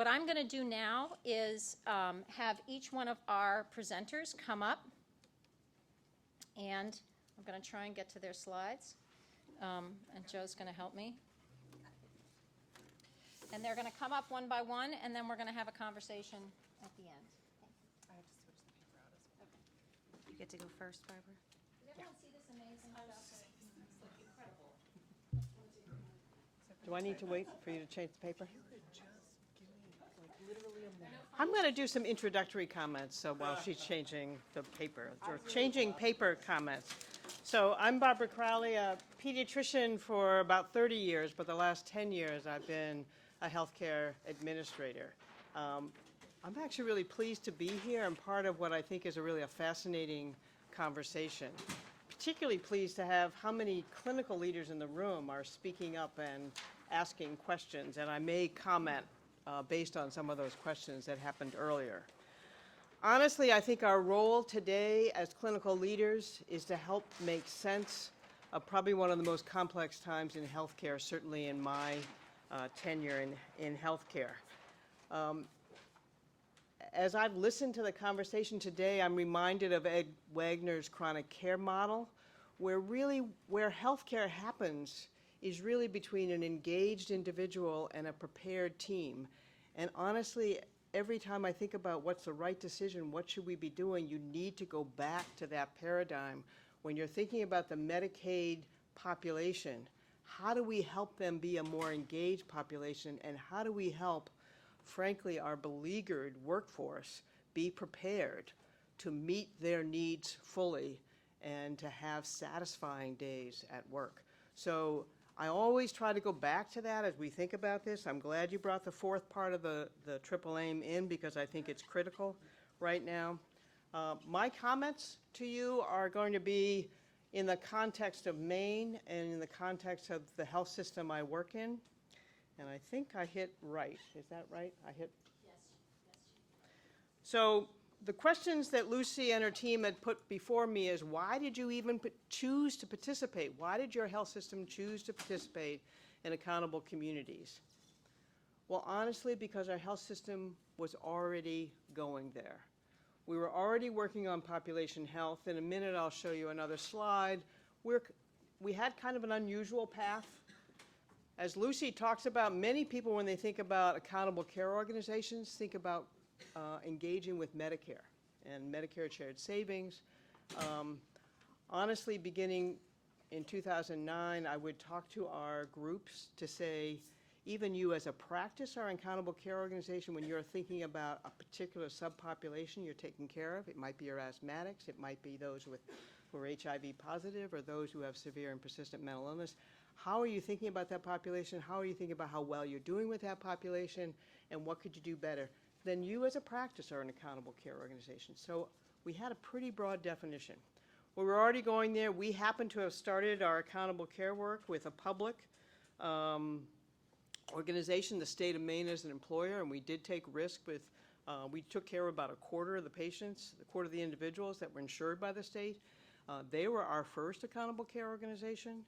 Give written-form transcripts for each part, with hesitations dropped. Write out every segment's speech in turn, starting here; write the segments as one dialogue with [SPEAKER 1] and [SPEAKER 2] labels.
[SPEAKER 1] what I'm going to do now is have each one of our presenters come up, and I'm going to try and get to their slides, and Joe's going to help me. And they're going to come up one by one, and then we're going to have a conversation at the end.
[SPEAKER 2] I have to switch the paper out as well.
[SPEAKER 3] You get to go first, Barbara.
[SPEAKER 1] Does everyone see this amazing stuff? It's like incredible.
[SPEAKER 4] Do I need to wait for you to change the paper? I'm going to do some introductory comments so while she's changing the paper, or changing paper comments. So I'm Barber Crowley, a pediatrician for about 30 years, but the last 10 years I've been a healthcare administrator. I'm actually really pleased to be here and part of what I think is a fascinating conversation. Particularly pleased to have how many clinical leaders in the room are speaking up and asking questions, and I may comment based on some of those questions that happened earlier. Honestly, I think our role today as clinical leaders is to help make sense of probably one of the most complex times in healthcare, certainly in my tenure in healthcare. As I've listened to the conversation today, I'm reminded of Ed Wagner's chronic care model, where healthcare happens is really between an engaged individual and a prepared team. And honestly, every time I think about what's the right decision, what should we be doing, you need to go back to that paradigm. When you're thinking about the Medicaid population, how do we help them be a more engaged population, and how do we help, frankly, our beleaguered workforce be prepared to meet their needs fully and to have satisfying days at work? So I always try to go back to that as we think about this. I'm glad you brought the fourth part of the triple aim in, because I think it's critical right now. My comments to you are going to be in the context of Maine and in the context of the health system I work in. And I think I hit right. Is that right? I hit?
[SPEAKER 1] Yes.
[SPEAKER 4] So the questions that Lucy and her team had put before me is, why did you even choose to participate? Why did your health system choose to participate in accountable communities? Well, honestly, because our health system was already going there. We were already working on population health. In a minute, I'll show you another slide. We had kind of an unusual path. As Lucy talks about, many people, when they think about accountable care organizations, think about engaging with Medicare and Medicare shared savings. Honestly, beginning in 2009, I would talk to our groups to say, even you as a practice or accountable care organization, when you're thinking about a particular subpopulation you're taking care of, it might be your asthmatics, it might be those who are HIV positive, or those who have severe and persistent mental illness. How are you thinking about that population? How are you thinking about how well you're doing with that population, and what could you do better? Then you as a practice are an accountable care organization. So we had a pretty broad definition. We were already going there. We happen to have started our accountable care work with a public organization, the state of Maine as an employer, and we did take risk with, we took care of about a quarter of the patients, a quarter of the individuals that were insured by the state. They were our first accountable care organization.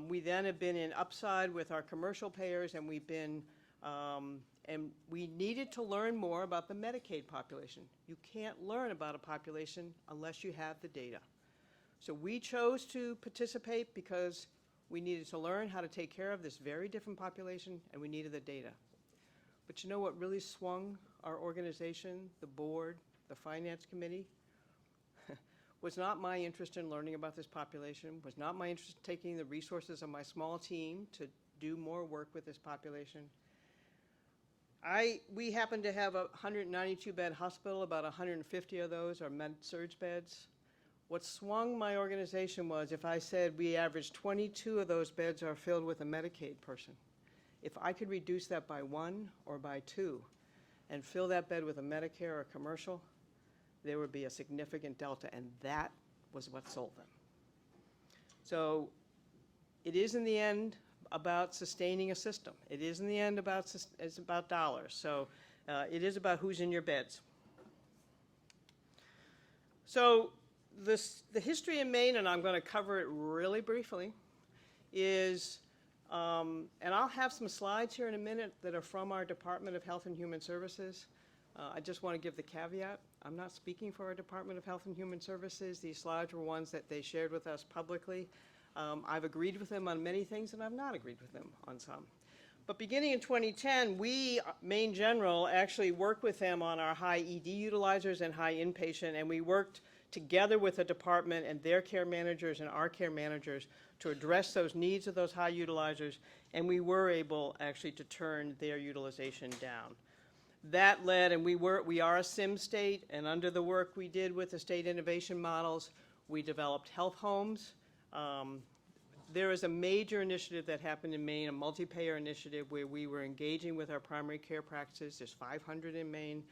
[SPEAKER 4] We then have been in upside with our commercial payers, and we've been, and we needed to learn more about the Medicaid population. You can't learn about a population unless you have the data. So we chose to participate because we needed to learn how to take care of this very different population, and we needed the data. But you know what really swung our organization, the board, the finance committee? Was not my interest in learning about this population, was not my interest in taking the resources of my small team to do more work with this population. We happen to have a 192-bed hospital. About 150 of those are med-surg beds. What swung my organization was if I said we average 22 of those beds are filled with a Medicaid person. If I could reduce that by 1 or by 2 and fill that bed with a Medicare or a commercial, there would be a significant delta, and that was what sold them. So it is in the end about sustaining a system. It is in the end about, it's about dollars. So it is about who's in your beds. So the history in Maine, and I'm going to cover it really briefly, is And I'll have some slides here in a minute that are from our Department of Health and Human Services. I just want to give the caveat, I'm not speaking for our Department of Health and Human Services. These slides were ones that they shared with us publicly. I've agreed with them on many things, and I've not agreed with them on some. But beginning in 2010, we, MaineGeneral, actually worked with them on our high ED utilizers and high inpatient, and we worked together with the department and their care managers and our care managers to address those needs of those high utilizers, and we were able actually to turn their utilization down. That led, and we are a SIM state, and under the work we did with the state innovation models, we developed health homes. There is a major initiative that happened in Maine, a multi-payer initiative where we were engaging with our primary care practices. There's 500 in Maine.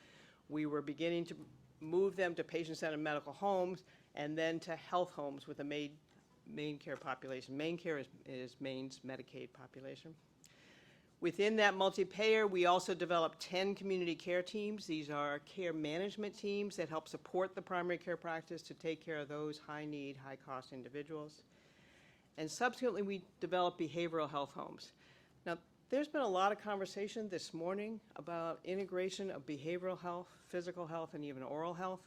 [SPEAKER 4] We were beginning to move them to patient-centered medical homes and then to health homes with a Maine care population. Maine care is Maine's Medicaid population. Within that multi-payer, we also developed 10 community care teams. These are care management teams that help support the primary care practice to take care of those high-need, high-cost individuals. And subsequently, we developed behavioral health homes. Now, there's been a lot of conversation this morning about integration of behavioral health, physical health, and even oral health.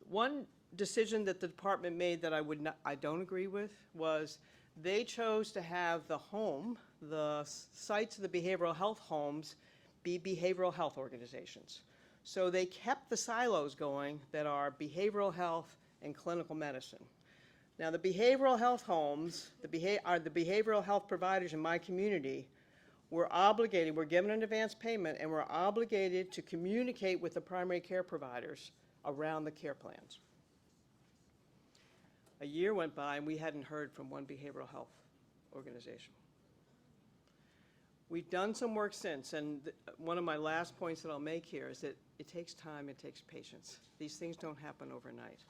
[SPEAKER 4] One decision that the department made that I don't agree with was they chose to have the home, the sites of the behavioral health homes, be behavioral health organizations. So they kept the silos going that are behavioral health and clinical medicine. Now, the behavioral health homes are the behavioral health providers in my community. We're given an advance payment, and we're obligated to communicate with the primary care providers around the care plans. A year went by, and we hadn't heard from one behavioral health organization. We've done some work since, and one of my last points that I'll make here is that it takes time, it takes patience. These things don't happen overnight.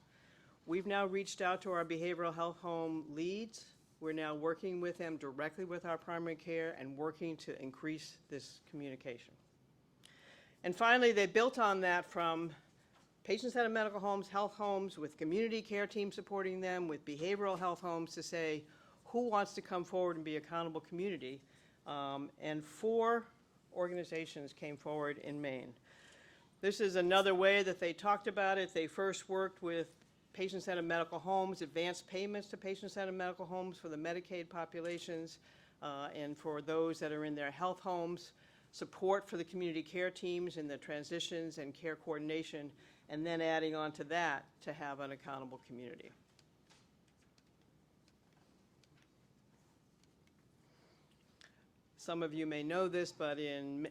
[SPEAKER 4] We've now reached out to our behavioral health home leads. We're now working with them directly with our primary care and working to increase this communication. And finally, they built on that from patient-centered medical homes, health homes, with community care teams supporting them, with behavioral health homes to say, who wants to come forward and be accountable community? And 4 organizations came forward in Maine. This is another way that they talked about it. They first worked with patient-centered medical homes, advanced payments to patient-centered medical homes for the Medicaid populations, and for those that are in their health homes, support for the community care teams in the transitions and care coordination, and then adding on to that to have an accountable community. Some of you may know this, but in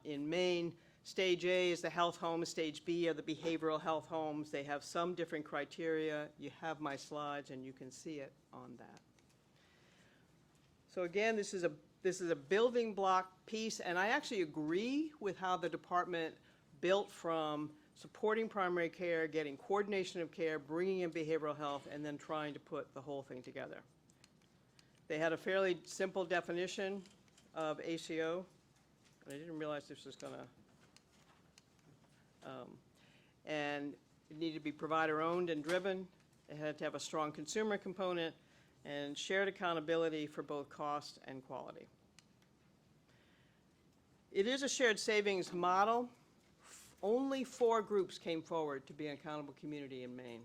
[SPEAKER 4] Maine, Stage A is the health homes, Stage B are the behavioral health homes. They have some different criteria. You have my slides, and you can see it on that. So again, this is a building block piece, and I actually agree with how the department built from supporting primary care, getting coordination of care, bringing in behavioral health, and then trying to put the whole thing together. They had a fairly simple definition of ACO, and I didn't realize this was going to and it needed to be provider-owned and driven. It had to have a strong consumer component and shared accountability for both cost and quality. It is a shared savings model. Only 4 groups came forward to be an accountable community in Maine.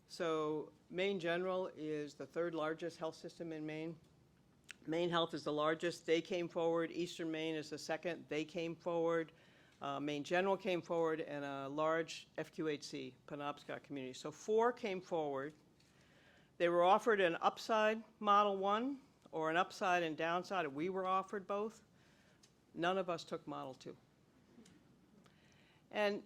[SPEAKER 4] So MaineGeneral is the 3rd largest health system in Maine. Maine Health is the largest. They came forward. Eastern Maine is the 2nd. They came forward. MaineGeneral came forward, and a large FQHC, Penobscot community. So 4 came forward. They were offered an upside model 1 or an upside and downside. We were offered both. None of us took model 2. And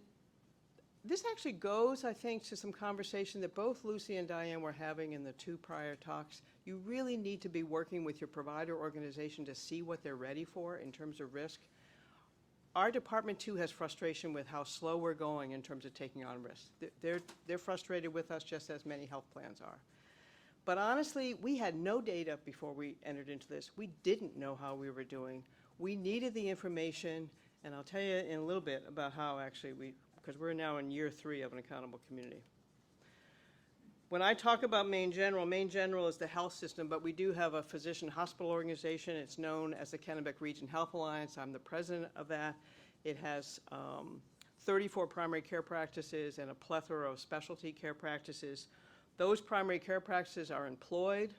[SPEAKER 4] this actually goes, I think, to some conversation that both Lucy and Dianne were having in the 2 prior talks. You really need to be working with your provider organization to see what they're ready for in terms of risk. Our department, too, has frustration with how slow we're going in terms of taking on risks. They're frustrated with us just as many health plans are. But honestly, we had no data before we entered into this. We didn't know how we were doing. We needed the information, and I'll tell you in a little bit about how actually because we're now in year 3 of an accountable community. When I talk about MaineGeneral is the health system, but we do have a physician hospital organization. It's known as the Kennebec Region Health Alliance. I'm the president of that. It has 34 primary care practices and a plethora of specialty care practices. Those primary care practices are employed,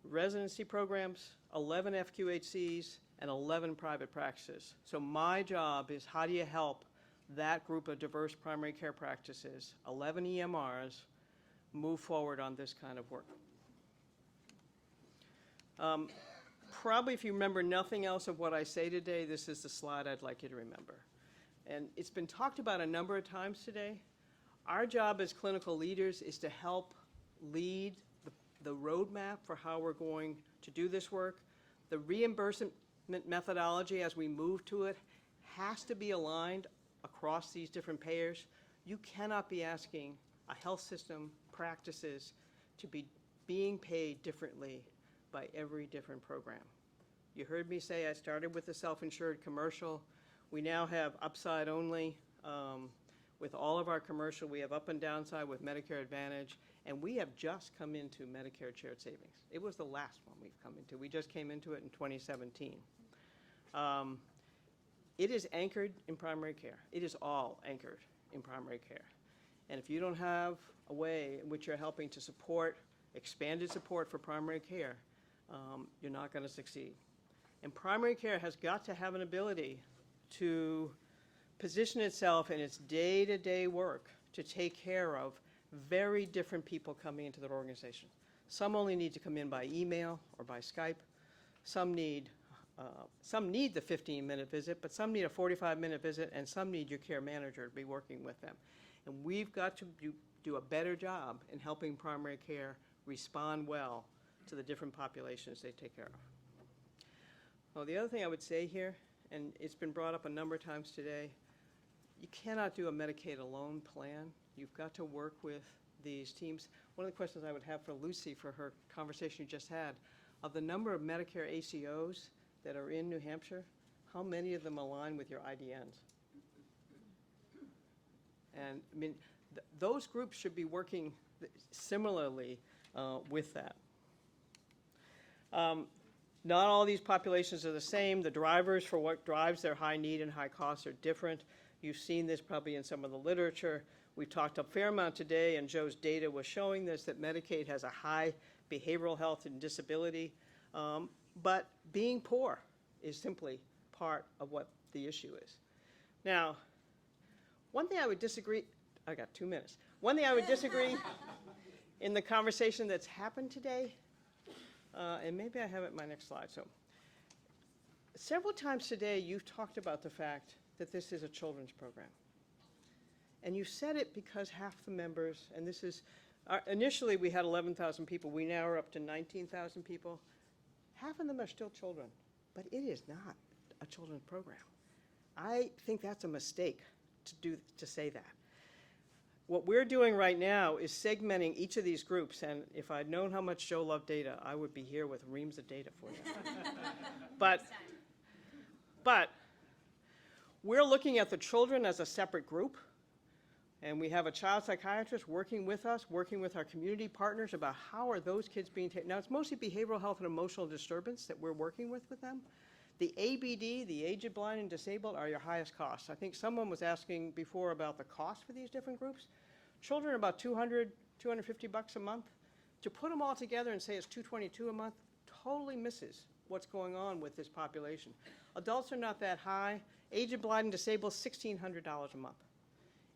[SPEAKER 4] residency programs, 11 FQHCs, and 11 private practices. So my job is how do you help that group of diverse primary care practices, 11 EMRs, move forward on this kind of work. Probably if you remember nothing else of what I say today, this is the slide I'd like you to remember. And it's been talked about a number of times today. Our job as clinical leaders is to help lead the roadmap for how we're going to do this work. The reimbursement methodology as we move to it has to be aligned across these different payers. You cannot be asking a health system practices to be being paid differently by every different program. You heard me say I started with the self-insured commercial. We now have upside only with all of our commercial. We have up and downside with Medicare Advantage, and we have just come into Medicare Shared Savings. It was the last one we've come into. We just came into it in 2017. It is anchored in primary care. It is all anchored in primary care. And if you don't have a way in which you're helping to support expanded support for primary care, you're not going to succeed. And primary care has got to have an ability to position itself in its day-to-day work to take care of very different people coming into their organization. Some only need to come in by email or by Skype. Some need the 15-minute visit, but some need a 45-minute visit, and some need your care manager to be working with them. And we've got to do a better job in helping primary care respond well to the different populations they take care of. Well, the other thing I would say here, and it's been brought up a number of times today, you cannot do a Medicaid alone plan. You've got to work with these teams. One of the questions I would have for Lucy for her conversation you just had, of the number of Medicare ACOs that are in New Hampshire, how many of them align with your IDNs? And I mean, those groups should be working similarly with that. Not all these populations are the same. The drivers for what drives their high need and high costs are different. You've seen this probably in some of the literature. We talked a fair amount today, and Joe's data was showing this, that Medicaid has a high behavioral health and disability. But being poor is simply part of what the issue is. Now, one thing I would disagree, I got 2 minutes. One thing I would disagree in the conversation that's happened today, and maybe I have it in my next slide. So, several times today you've talked about the fact that this is a children's program. And you said it because half the members, and this is, initially we had 11,000 people, we now are up to 19,000 people. Half of them are still children, but it is not a children's program. I think that's a mistake to say that. What we're doing right now is segmenting each of these groups, and if I'd known how much Joe loved data, I would be here with reams of data for you. But we're looking at the children as a separate group, and we have a child psychiatrist working with us, working with our community partners about how are those kids being taken. Now, it's mostly behavioral health and emotional disturbance that we're working with them. The ABD, the aged, blind, and disabled, are your highest costs. I think someone was asking before about the cost for these different groups. Children are about $200, $250 a month. To put them all together and say it's $222 a month totally misses what's going on with this population. Adults are not that high. Aged, blind, and disabled, $1,600 a month.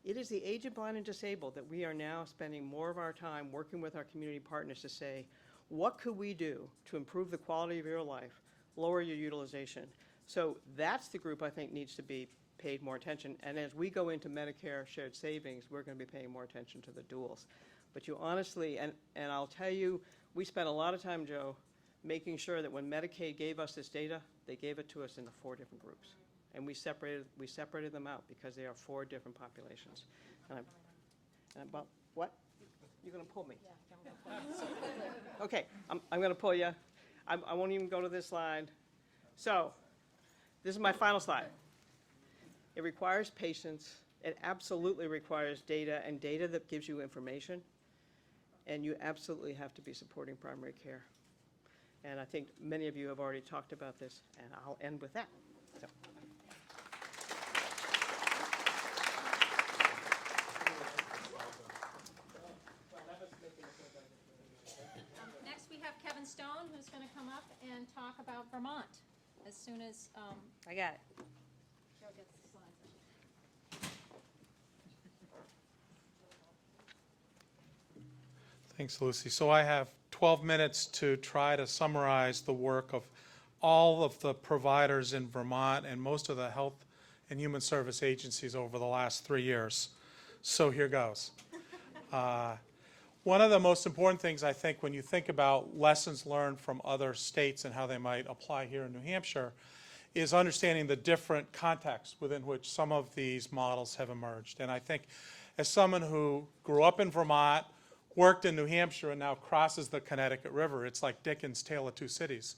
[SPEAKER 4] It is the aged, blind, and disabled that we are now spending more of our time working with our community partners to say, what could we do to improve the quality of your life, lower your utilization? So that's the group I think needs to be paid more attention. And as we go into Medicare Shared Savings, we're going to be paying more attention to the duals. But you honestly, and I'll tell you, we spent a lot of time, Joe, making sure that when Medicaid gave us this data, they gave it to us in the 4 different groups. And we separated them out because they are 4 different populations. Well, what? You're going to pull me? Yeah, okay, I'm going to pull you. I won't even go to this slide. So, this is my final slide. It requires patience. It absolutely requires data, and data that gives you information. and you absolutely have to be supporting primary care. And I think many of you have already talked about this, and I'll end with that. So.
[SPEAKER 1] Next, we have Kevin Stone, who's going to come up and talk about Vermont as soon as
[SPEAKER 3] I got it.
[SPEAKER 1] Cheryl gets the slides.
[SPEAKER 5] Thanks, Lucy. So I have 12 minutes to try to summarize the work of all of the providers in Vermont and most of the health and human service agencies over the last 3 years. So here goes. One of the most important things, I think, when you think about lessons learned from other states and how they might apply here in New Hampshire, is understanding the different contexts within which some of these models have emerged. And I think as someone who grew up in Vermont, worked in New Hampshire, and now crosses the Connecticut River, it's like Dickens' Tale of Two Cities.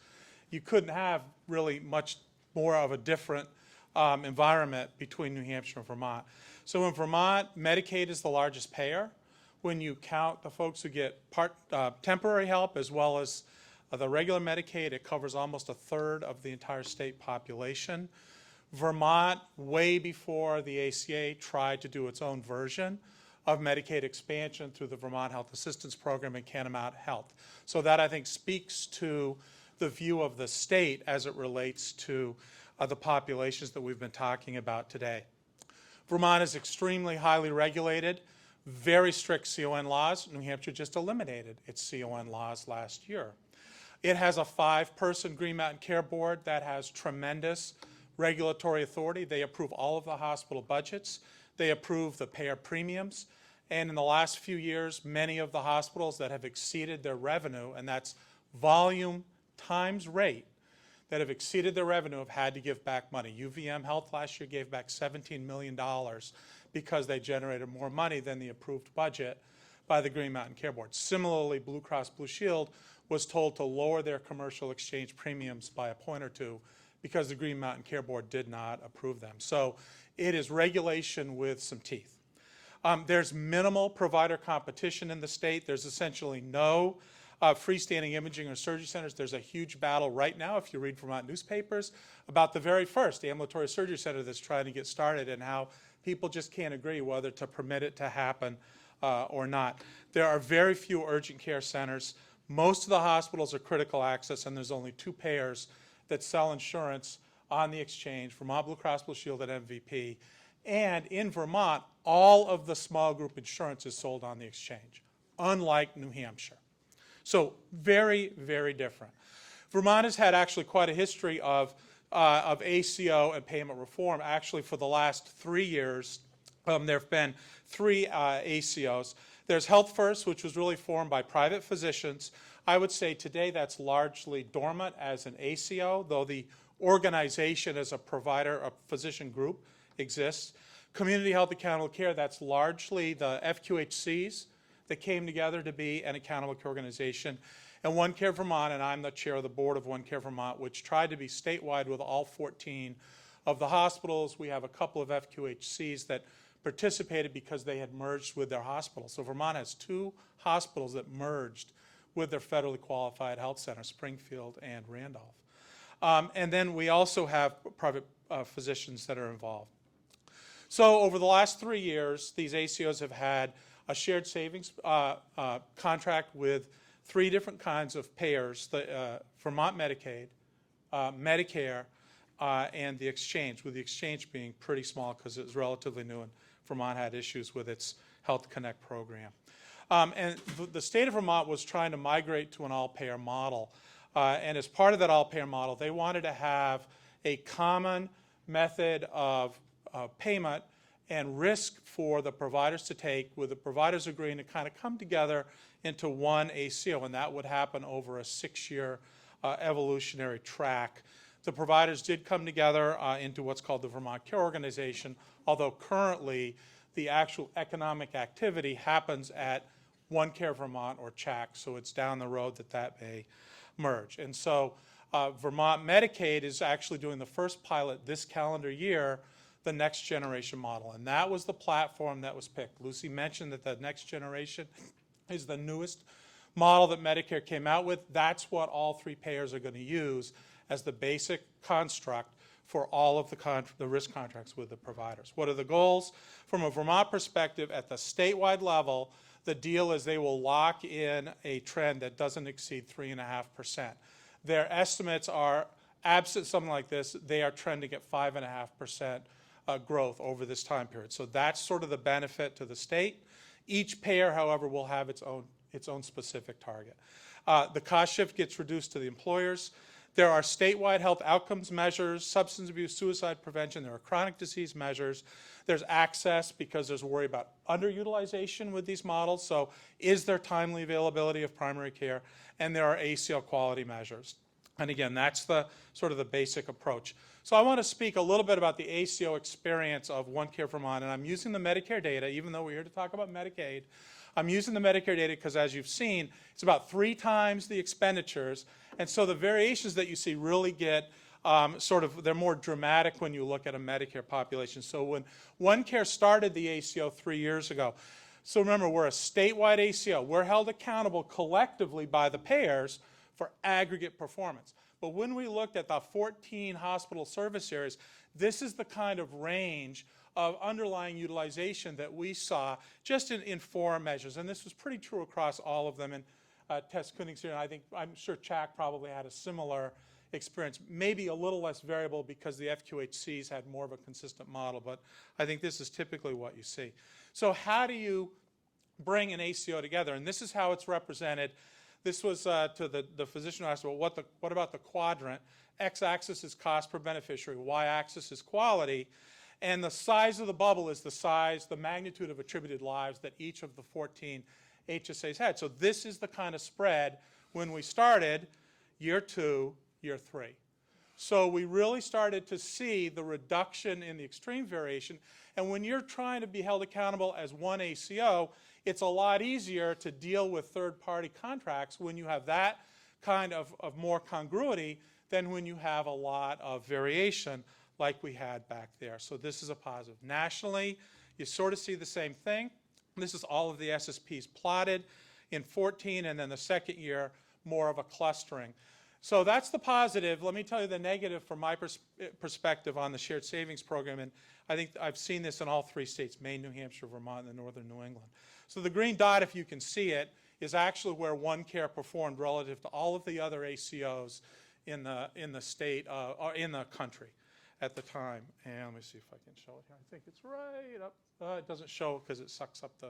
[SPEAKER 5] You couldn't have really much more of a different environment between New Hampshire and Vermont. So in Vermont, Medicaid is the largest payer. When you count the folks who get temporary help as well as the regular Medicaid, it covers almost a third of the entire state population. Vermont, way before the ACA, tried to do its own version of Medicaid expansion through the Vermont Health Assistance Program and Catamount Health. So that, I think, speaks to the view of the state as it relates to the populations that we've been talking about today. Vermont is extremely highly regulated, very strict CON laws. New Hampshire just eliminated its CON laws last year. It has a 5-person Green Mountain Care Board that has tremendous regulatory authority. They approve all of the hospital budgets. They approve the payer premiums. And in the last few years, many of the hospitals that have exceeded their revenue, and that's volume times rate, that have exceeded their revenue have had to give back money. UVM Health last year gave back $17 million because they generated more money than the approved budget by the Green Mountain Care Board. Similarly, Blue Cross Blue Shield was told to lower their commercial exchange premiums by a point or two because the Green Mountain Care Board did not approve them. So it is regulation with some teeth. There's minimal provider competition in the state. There's essentially no freestanding imaging or surgery centers. There's a huge battle right now, if you read Vermont newspapers, about the very first ambulatory surgery center that's trying to get started and how people just can't agree whether to permit it to happen or not. There are very few urgent care centers. Most of the hospitals are critical access, and there's only 2 payers that sell insurance on the exchange, Vermont Blue Cross Blue Shield and MVP. And in Vermont, all of the small group insurance is sold on the exchange, unlike New Hampshire. So very, very different. Vermont has had actually quite a history of ACO and payment reform. Actually, for the last 3 years, there have been 3 ACOs. There's Health First, which was really formed by private physicians. I would say today that's largely dormant as an ACO, though the organization as a provider, a physician group exists. Community Health Accountable Care, that's largely the FQHCs that came together to be an accountable care organization. And One Care Vermont, and I'm the chair of the board of One Care Vermont, which tried to be statewide with all 14 of the hospitals. We have a couple of FQHCs that participated because they had merged with their hospitals. So Vermont has 2 hospitals that merged with their federally qualified health centers, Springfield and Randolph. And then we also have private physicians that are involved. So over the last 3 years, these ACOs have had a shared savings contract with 3 different kinds of payers, the Vermont Medicaid, Medicare, and the exchange, with the exchange being pretty small because it was relatively new and Vermont had issues with its Health Connect program. And the state of Vermont was trying to migrate to an all-payer model. And as part of that all-payer model, they wanted to have a common method of payment and risk for the providers to take, with the providers agreeing to kind of come together into one ACO, and that would happen over a 6-year evolutionary track. The providers did come together into what's called the Vermont Care Organization, although currently the actual economic activity happens at One Care Vermont, or CHAC, so it's down the road that may merge. And so Vermont Medicaid is actually doing the first pilot this calendar year, the next generation model, and that was the platform that was picked. Lucy mentioned that the next generation is the newest model that Medicare came out with. That's what all three payers are going to use as the basic construct for all of the risk contracts with the providers. What are the goals? From a Vermont perspective, at the statewide level, the deal is they will lock in a trend that doesn't exceed 3.5%. Their estimates are, absent something like this, they are trending at 5.5% growth over this time period. So that's sort of the benefit to the state. Each payer, however, will have its own specific target. The cost shift gets reduced to the employers. There are statewide health outcomes measures, substance abuse, suicide prevention. There are chronic disease measures. There's access because there's worry about underutilization with these models. So is there timely availability of primary care? And there are ACO quality measures. And again, that's the sort of the basic approach. So I want to speak a little bit about the ACO experience of OneCare Vermont. And I'm using the Medicare data, even though we're here to talk about Medicaid. I'm using the Medicare data because, as you've seen, it's about 3 times the expenditures. And so the variations that you see really get they're more dramatic when you look at a Medicare population. So when OneCare started the ACO 3 years ago, so remember, we're a statewide ACO. We're held accountable collectively by the payers for aggregate performance. But when we looked at the 14 hospital service areas, this is the kind of range of underlying utilization that we saw just in 4 measures. And this was pretty true across all of them. And Tess Koenig's here, and I'm sure CHAC probably had a similar experience, maybe a little less variable because the FQHCs had more of a consistent model, but I think this is typically what you see. So how do you bring an ACO together? And this is how it's represented. This was to the physician who asked, well, what about the quadrant? X-axis is cost per beneficiary, Y-axis is quality, and the size of the bubble is the magnitude of attributed lives that each of the 14 HSAs had. So this is the kind of spread when we started year 2, year 3. So we really started to see the reduction in the extreme variation. And when you're trying to be held accountable as one ACO, it's a lot easier to deal with third-party contracts when you have that kind of more congruity than when you have a lot of variation like we had back there. So this is a positive. Nationally, you sort of see the same thing. This is all of the SSPs plotted in 14, and then the second year, more of a clustering. So that's the positive. Let me tell you the negative from my perspective on the shared savings program, and I think I've seen this in all 3 states, Maine, New Hampshire, Vermont, and northern New England. So the green dot, if you can see it, is actually where OneCare performed relative to all of the other ACOs in the state, or in the country at the time. And let me see if I can show it here. I think it's right up. It doesn't show because it sucks up the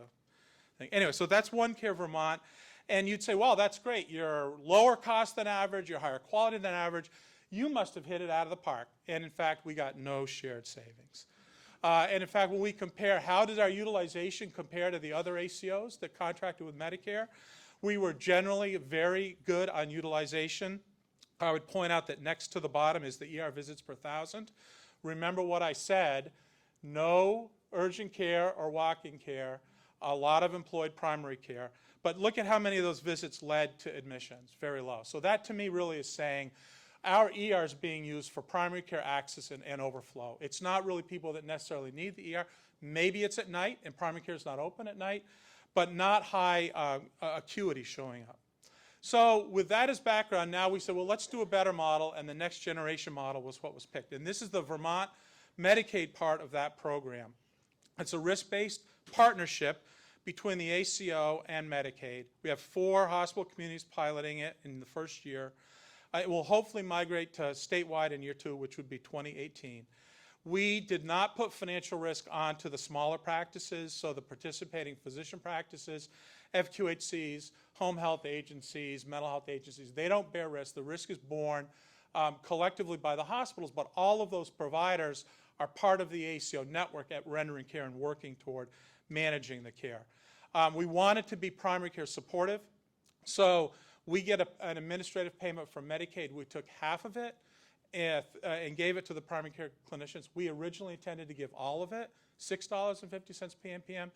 [SPEAKER 5] thing. Anyway, so that's OneCare Vermont. And you'd say, well, that's great. You're lower cost than average. You're higher quality than average. You must have hit it out of the park. And in fact, we got no shared savings. And in fact, when we compare, how did our utilization compare to the other ACOs that contracted with Medicare? We were generally very good on utilization. I would point out that next to the bottom is the ER visits per 1,000. Remember what I said, no urgent care or walk-in care, a lot of employed primary care. But look at how many of those visits led to admissions, very low. So that to me really is saying our ER is being used for primary care access and overflow. It's not really people that necessarily need the ER. Maybe it's at night and primary care is not open at night, but not high acuity showing up. So with that as background, now we said, well, let's do a better model, and the next generation model was what was picked. And this is the Vermont Medicaid part of that program. It's a risk-based partnership between the ACO and Medicaid. We have 4 hospital communities piloting it in the first year. It will hopefully migrate to statewide in year 2, which would be 2018. We did not put financial risk onto the smaller practices, so the participating physician practices, FQHCs, home health agencies, mental health agencies, they don't bear risk. The risk is borne collectively by the hospitals, but all of those providers are part of the ACO network at rendering care and working toward managing the care. We want it to be primary care supportive, so we get an administrative payment from Medicaid. We took half of it and gave it to the primary care clinicians. We originally intended to give all of it, $6.50 PMPM.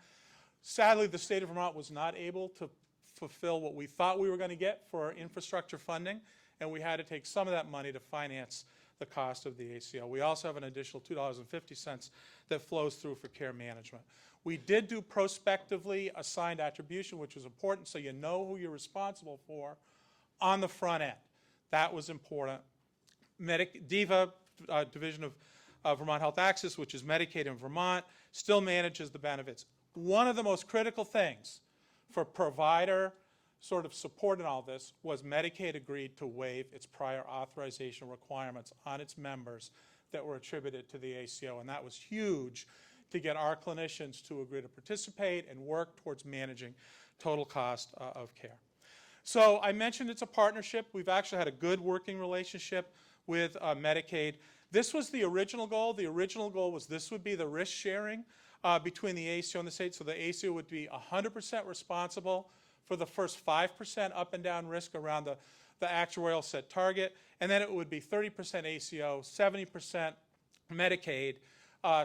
[SPEAKER 5] Sadly, the state of Vermont was not able to fulfill what we thought we were going to get for infrastructure funding, and we had to take some of that money to finance the cost of the ACO. We also have an additional $2.50 that flows through for care management. We did do prospectively assigned attribution, which was important, so you know who you're responsible for on the front end. That was important. DEVA, Division of Vermont Health Access, which is Medicaid in Vermont, still manages the benefits. One of the most critical things for provider sort of support in all this was Medicaid agreed to waive its prior authorization requirements on its members that were attributed to the ACO, and that was huge to get our clinicians to agree to participate and work towards managing total cost of care. So I mentioned it's a partnership. We've actually had a good working relationship with Medicaid. This was the original goal. The original goal was this would be the risk sharing between the ACO and the state. So the ACO would be 100% responsible for the first 5% up and down risk around the actuarial set target. And then it would be 30% ACO, 70% Medicaid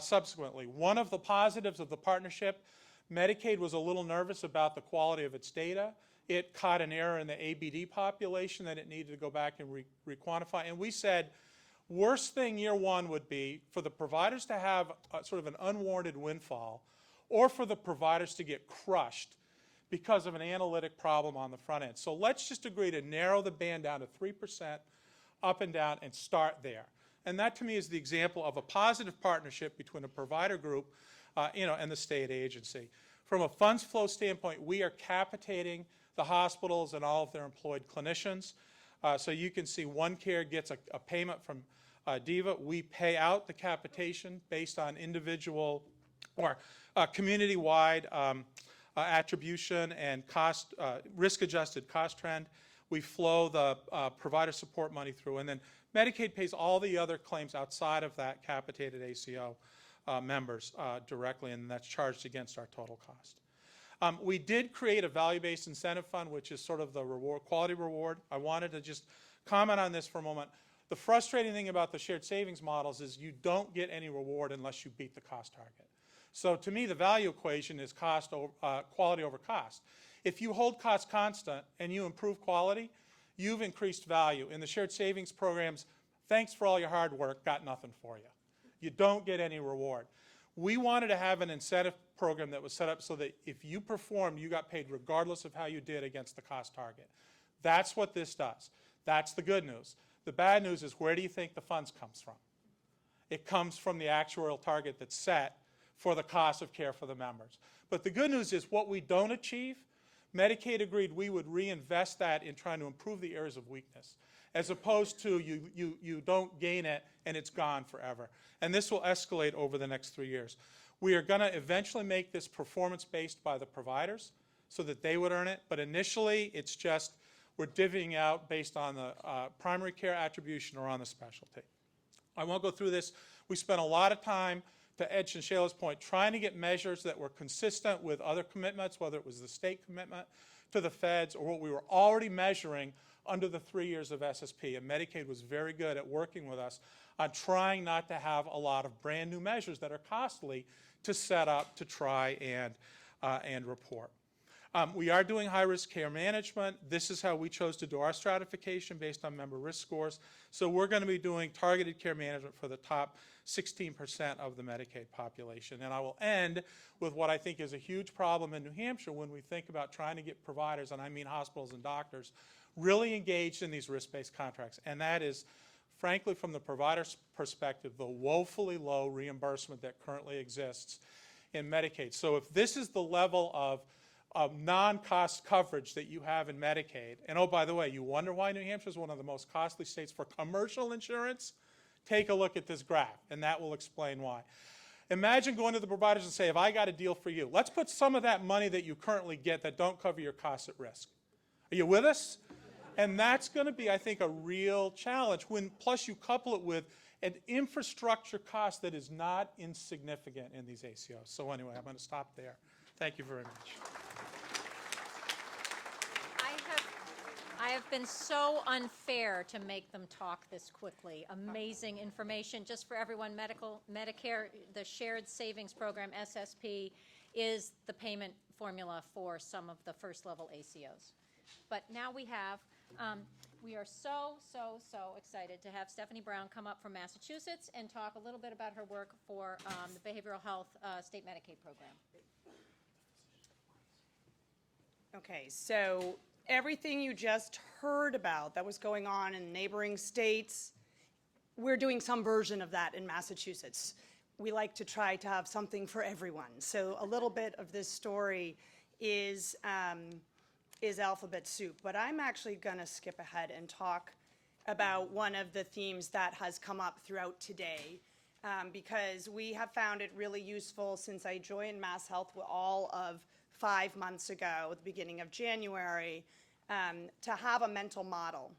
[SPEAKER 5] subsequently. One of the positives of the partnership, Medicaid was a little nervous about the quality of its data. It caught an error in the ABD population that it needed to go back and re-quantify. And we said, worst thing year one would be for the providers to have sort of an unwarranted windfall, or for the providers to get crushed because of an analytic problem on the front end. So let's just agree to narrow the band down to 3% up and down and start there. And that to me is the example of a positive partnership between a provider group and the state agency. From a funds flow standpoint, we are capitating the hospitals and all of their employed clinicians. So you can see OneCare gets a payment from DEVA. We pay out the capitation based on individual or community-wide attribution and cost, risk-adjusted cost trend. We flow the provider support money through, and then Medicaid pays all the other claims outside of that capitated ACO members directly, and that's charged against our total cost. We did create a value-based incentive fund, which is sort of the reward, quality reward. I wanted to just comment on this for a moment. The frustrating thing about the shared savings models is you don't get any reward unless you beat the cost target. So to me, the value equation is quality over cost. If you hold cost constant and you improve quality, you've increased value. In the shared savings programs, thanks for all your hard work, got nothing for you. You don't get any reward. We wanted to have an incentive program that was set up so that if you performed, you got paid regardless of how you did against the cost target. That's what this does. That's the good news. The bad news is, where do you think the funds comes from? It comes from the actuarial target that's set for the cost of care for the members. But the good news is, what we don't achieve, Medicaid agreed we would reinvest that in trying to improve the areas of weakness, as opposed to you don't gain it and it's gone forever. And this will escalate over the next 3 years. We are going to eventually make this performance-based by the providers so that they would earn it, but initially it's just we're divvying out based on the primary care attribution or on the specialty. I won't go through this. We spent a lot of time, to Ed and Shayla's point, trying to get measures that were consistent with other commitments, whether it was the state commitment to the feds or what we were already measuring under the 3 years of SSP. And Medicaid was very good at working with us on trying not to have a lot of brand new measures that are costly to set up to try and report. We are doing high-risk care management. This is how we chose to do our stratification based on member risk scores. So we're going to be doing targeted care management for the top 16% of the Medicaid population. And I will end with what I think is a huge problem in New Hampshire when we think about trying to get providers, and I mean hospitals and doctors, really engaged in these risk-based contracts. And that is, frankly, from the provider's perspective, the woefully low reimbursement that currently exists in Medicaid. So if this is the level of non-cost coverage that you have in Medicaid, and oh, by the way, you wonder why New Hampshire is one of the most costly states for commercial insurance? Take a look at this graph, and that will explain why. Imagine going to the providers and say, if I got a deal for you, let's put some of that money that you currently get that don't cover your costs at risk. Are you with us? And that's going to be, I think, a real challenge when, plus you couple it with an infrastructure cost that is not insignificant in these ACOs. So anyway, I'm going to stop there. Thank you very much.
[SPEAKER 1] I have been so unfair to make them talk this quickly. Amazing information. Just for everyone, Medicare, the Shared Savings Program, SSP, is the payment formula for some of the first-level ACOs. But now we have We are so, so, so excited to have Stephanie Brown come up from Massachusetts and talk a little bit about her work for the Behavioral Health State Medicaid Program.
[SPEAKER 6] Okay, so everything you just heard about that was going on in neighboring states, we're doing some version of that in Massachusetts. We like to try to have something for everyone. So a little bit of this story is alphabet soup, but I'm actually going to skip ahead and talk about one of the themes that has come up throughout today, because we have found it really useful since I joined Mass Health all of 5 months ago, at the beginning of January, to have a mental model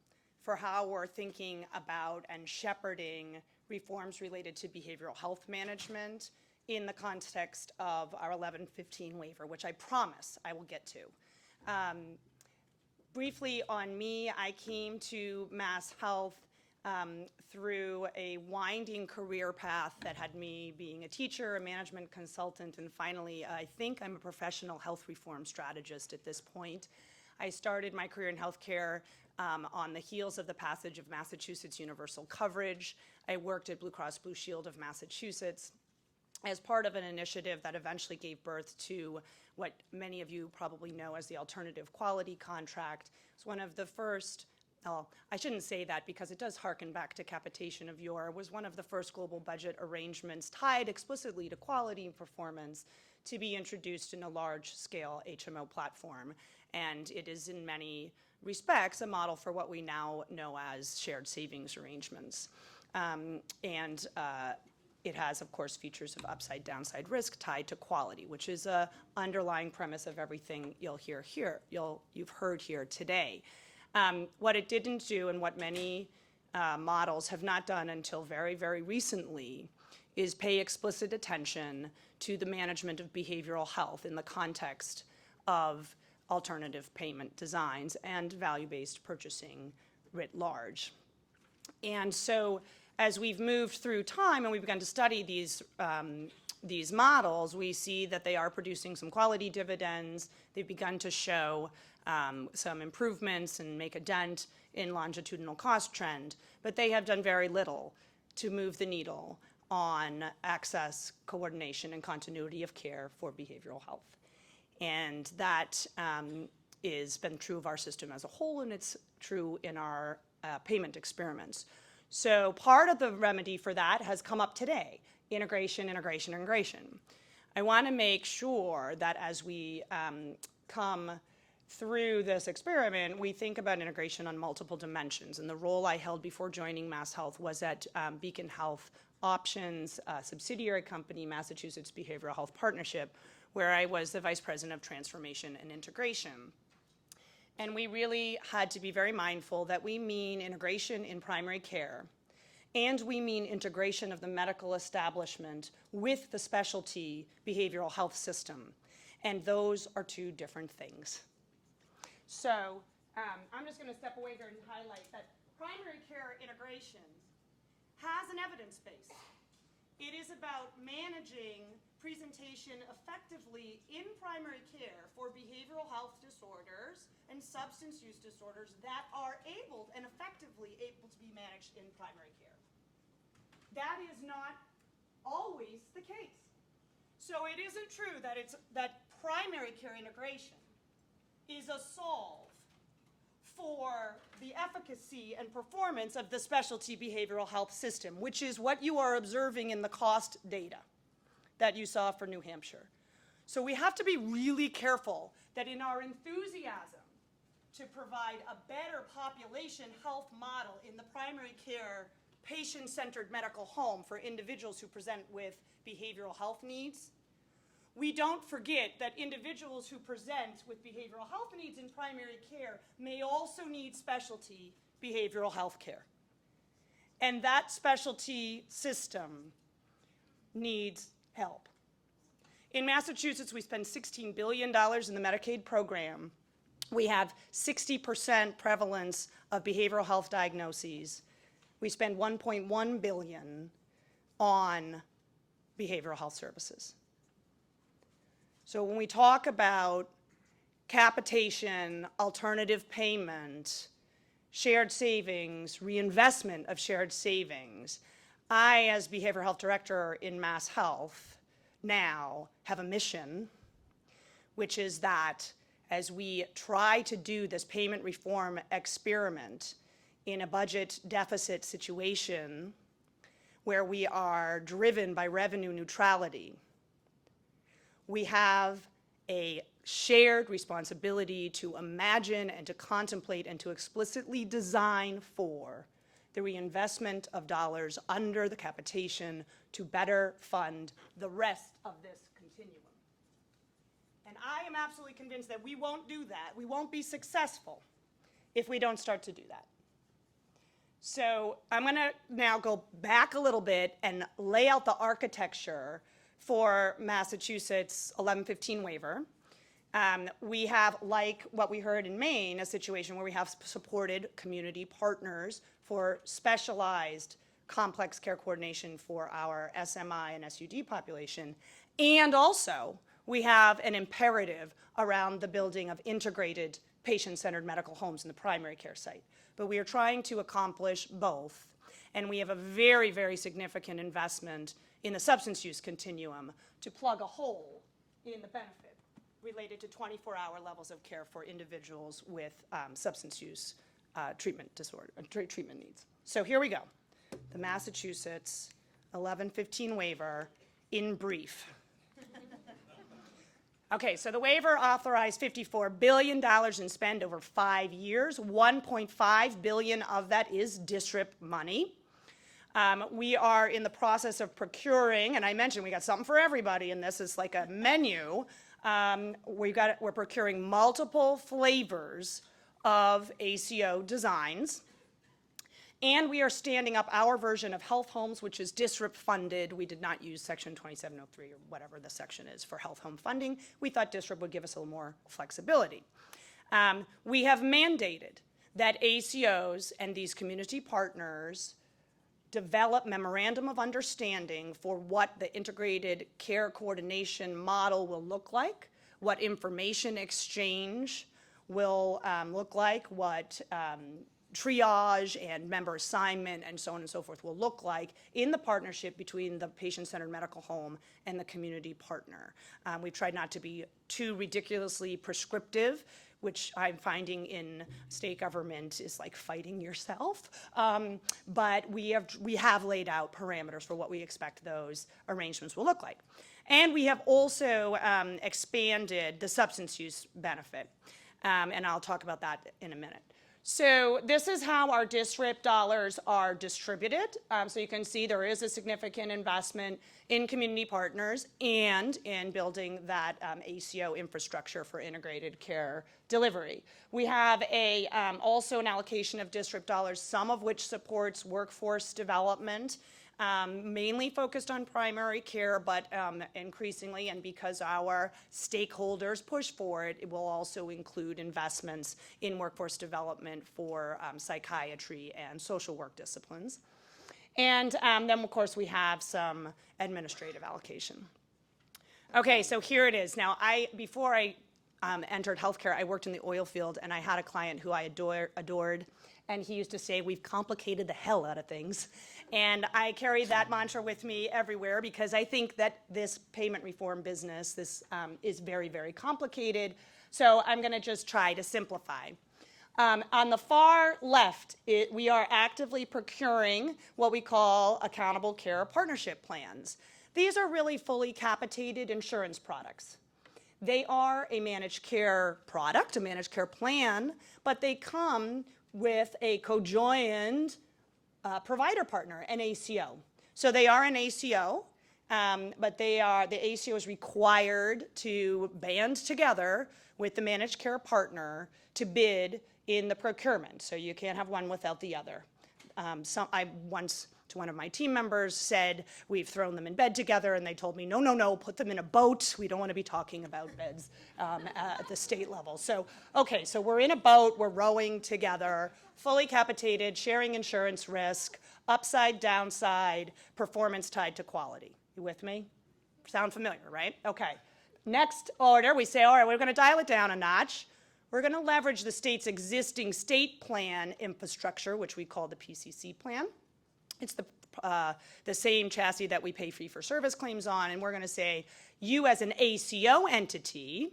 [SPEAKER 6] for how we're thinking about and shepherding reforms related to behavioral health management in the context of our 1115 waiver, which I promise I will get to. Briefly on me, I came to Mass Health through a winding career path that had me being a teacher, a management consultant, and finally, I think I'm a professional health reform strategist at this point. I started my career in healthcare on the heels of the passage of Massachusetts universal coverage. I worked at Blue Cross Blue Shield of Massachusetts as part of an initiative that eventually gave birth to what many of you probably know as the Alternative Quality Contract. It's one of the first, I shouldn't say that because it does harken back to capitation of yore, was one of the first global budget arrangements tied explicitly to quality and performance to be introduced in a large-scale HMO platform. And it is in many respects a model for what we now know as shared savings arrangements. It has, of course, features of upside downside risk tied to quality, which is a underlying premise of everything you've heard here today. What it didn't do, and what many models have not done until very, very recently, is pay explicit attention to the management of behavioral health in the context of alternative payment designs and value-based purchasing writ large. And so, as we've moved through time and we've begun to study these models, we see that they are producing some quality dividends. They've begun to show some improvements and make a dent in longitudinal cost trend, but they have done very little to move the needle on access, coordination, and continuity of care for behavioral health. And that has been true of our system as a whole, and it's true in our payment experiments. So part of the remedy for that has come up today: integration, integration, integration. I want to make sure that as we come through this experiment, we think about integration on multiple dimensions. And the role I held before joining Mass Health was at Beacon Health Options, a subsidiary company, Massachusetts Behavioral Health Partnership, where I was the Vice President of Transformation and Integration. And we really had to be very mindful that we mean integration in primary care, and we mean integration of the medical establishment with the specialty behavioral health system. And those are two different things. So I'm just going to step away here and highlight that primary care integration has an evidence base. It is about managing presentation effectively in primary care for behavioral health disorders and substance use disorders that are able and effectively able to be managed in primary care. That is not always the case. So it isn't true that primary care integration is a solve for the efficacy and performance of the specialty behavioral health system, which is what you are observing in the cost data that you saw for New Hampshire. So we have to be really careful that in our enthusiasm to provide a better population health model in the primary care patient-centered medical home for individuals who present with behavioral health needs, we don't forget that individuals who present with behavioral health needs in primary care may also need specialty behavioral health care. And that specialty system needs help. In Massachusetts, we spend $16 billion in the Medicaid program. We have 60% prevalence of behavioral health diagnoses. We spend $1.1 billion on behavioral health services. So when we talk about capitation, alternative payment, shared savings, reinvestment of shared savings, I, as behavioral health director in Mass Health, now have a mission, which is that as we try to do this payment reform experiment in a budget deficit situation where we are driven by revenue neutrality, we have a shared responsibility to imagine and to contemplate and to explicitly design for the reinvestment of dollars under the capitation to better fund the rest of this continuum. And I am absolutely convinced that we won't do that. We won't be successful if we don't start to do that. So I'm going to now go back a little bit and lay out the architecture for Massachusetts 1115 waiver. We have, like what we heard in Maine, a situation where we have supported community partners for specialized complex care coordination for our SMI and SUD population. And also, we have an imperative around the building of integrated patient-centered medical homes in the primary care site. But we are trying to accomplish both. And we have a very, very significant investment in the substance use continuum to plug a hole in the benefit related to 24-hour levels of care for individuals with substance use treatment needs. So here we go. The Massachusetts 1115 waiver in brief. Okay, so the waiver authorized $54 billion in spend over 5 years. $1.5 billion of that is DSRIP money. We are in the process of procuring, and I mentioned we got something for everybody, and this is like a menu. We're procuring multiple flavors of ACO designs. And we are standing up our version of Health Homes, which is DSRIP funded. We did not use Section 2703 or whatever the section is for health home funding. We thought DSRIP would give us a little more flexibility. We have mandated that ACOs and these community partners develop memorandum of understanding for what the integrated care coordination model will look like, what information exchange will look like, what triage and member assignment and so on and so forth will look like in the partnership between the patient-centered medical home and the community partner. We've tried not to be too ridiculously prescriptive, which I'm finding in state government is like fighting yourself. But we have laid out parameters for what we expect those arrangements will look like. And we have also expanded the substance use benefit. And I'll talk about that in a minute. So this is how our DSRIP dollars are distributed. So you can see there is a significant investment in community partners and in building that ACO infrastructure for integrated care delivery. We have also an allocation of DSRIP dollars, some of which supports workforce development, mainly focused on primary care, but increasingly, and because our stakeholders push for it, it will also include investments in workforce development for psychiatry and social work disciplines. And then, of course, we have some administrative allocation. Okay, so here it is. Now, before I entered healthcare, I worked in the oil field, and I had a client who I adored, and he used to say, "We've complicated the hell out of things." And I carry that mantra with me everywhere because I think that this payment reform business, is very, very complicated. So I'm going to just try to simplify. On the far left, we are actively procuring what we call accountable care partnership plans. These are really fully capitated insurance products. They are a managed care product, a managed care plan, but they come with a cojoined provider partner, an ACO. So they are an ACO, but the ACO is required to band together with the managed care partner to bid in the procurement. So you can't have one without the other. I once, to one of my team members, said, we've thrown them in bed together, and they told me, no, put them in a boat. We don't want to be talking about beds at the state level. So, okay, so we're in a boat, we're rowing together, fully capitated, sharing insurance risk, upside, downside, performance tied to quality. You with me? Sound familiar, right? Okay. Next order, we say, all right, we're going to dial it down a notch. We're going to leverage the state's existing state plan infrastructure, which we call the PCC plan. It's the same chassis that we pay fee-for-service claims on, and we're going to say you as an ACO entity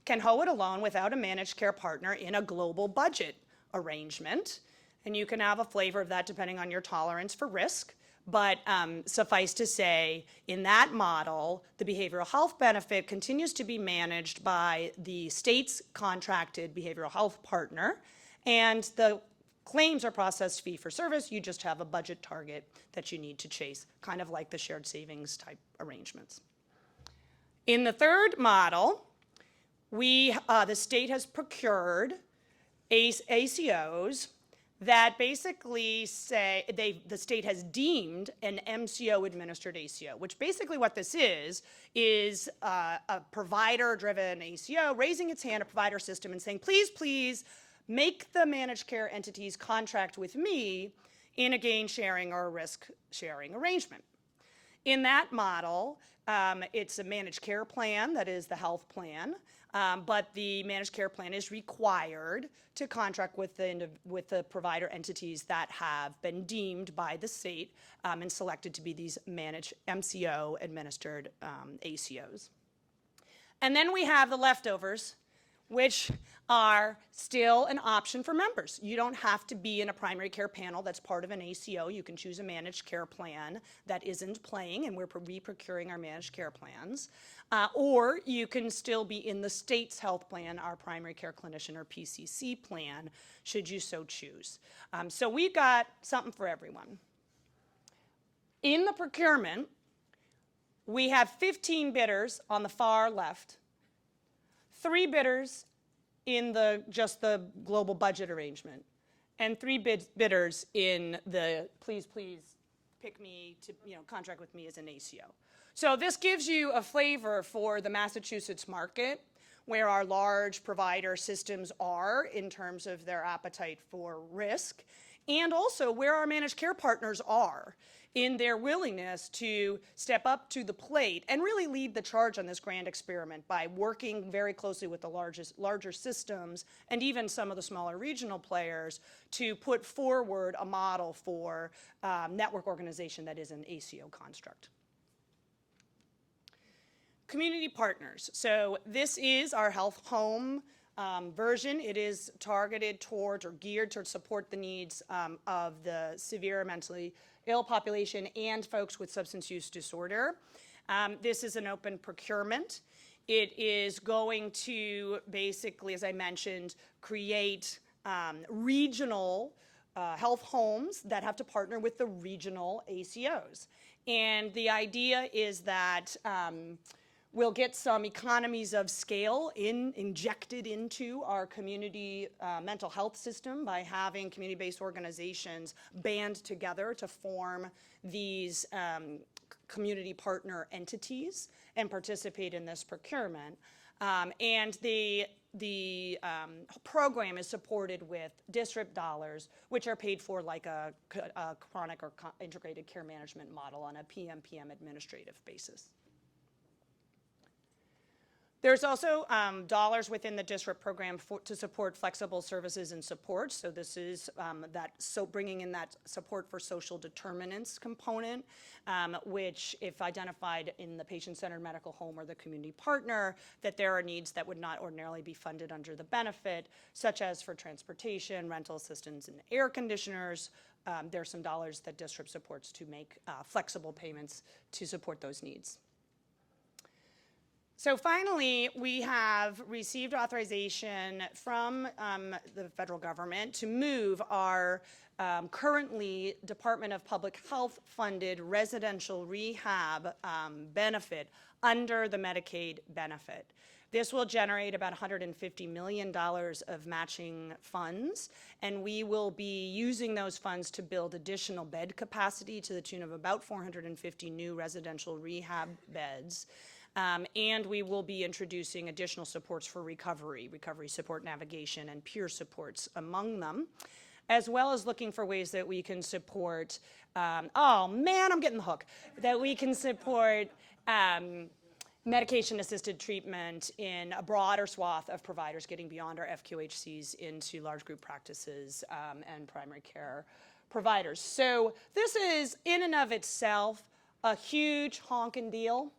[SPEAKER 6] can hoe it alone without a managed care partner in a global budget arrangement. And you can have a flavor of that depending on your tolerance for risk. But suffice to say, in that model, the behavioral health benefit continues to be managed by the state's contracted behavioral health partner, and the claims are processed fee for service. You just have a budget target that you need to chase, kind of like the shared savings type arrangements. In the third model, the state has procured ACOs that basically say the state has deemed an MCO-administered ACO, which basically what this is a provider-driven ACO raising its hand, a provider system, and saying, please, please, make the managed care entities contract with me in a gain-sharing or a risk-sharing arrangement. In that model, it's a managed care plan, that is the health plan, but the managed care plan is required to contract with the provider entities that have been deemed by the state and selected to be these managed MCO-administered ACOs. And then we have the leftovers, which are still an option for members. You don't have to be in a primary care panel that's part of an ACO. You can choose a managed care plan that isn't playing, and we're re-procuring our managed care plans. Or you can still be in the state's health plan, our primary care clinician or PCC plan, should you so choose. So we've got something for everyone. In the procurement, we have 15 bidders on the far left, 3 bidders in just the global budget arrangement, and 3 bidders in the please pick me to contract with me as an ACO. So this gives you a flavor for the Massachusetts market, where our large provider systems are in terms of their appetite for risk, and also where our managed care partners are in their willingness to step up to the plate and really lead the charge on this grand experiment by working very closely with the larger systems and even some of the smaller regional players to put forward a model for network organization that is an ACO construct. Community partners. So this is our health home version. It is targeted towards or geared to support the needs of the severe mentally ill population and folks with substance use disorder. This is an open procurement. It is going to basically, as I mentioned, create regional health homes that have to partner with the regional ACOs. And the idea is that we'll get some economies of scale injected into our community mental health system by having community-based organizations band together to form these community partner entities and participate in this procurement. And the program is supported with district dollars, which are paid for like a chronic or integrated care management model on a PMPM administrative basis. There's also dollars within the district program to support flexible services and support. So this is bringing in that support for social determinants component, which if identified in the patient-centered medical home or the community partner, that there are needs that would not ordinarily be funded under the benefit, such as for transportation, rental assistance, and air conditioners. There's some dollars that district supports to make flexible payments to support those needs. So finally, we have received authorization from the federal government to move our currently Department of Public Health funded residential rehab benefit under the Medicaid benefit. This will generate about $150 million of matching funds, and we will be using those funds to build additional bed capacity to the tune of about 450 new residential rehab beds. And we will be introducing additional supports for recovery support, navigation, and peer supports among them, as well as looking for ways that we can support, oh man, I'm getting the hook, that we can support medication-assisted treatment in a broader swath of providers, getting beyond our FQHCs into large group practices and primary care providers. So this is, in and of itself, a huge honking deal.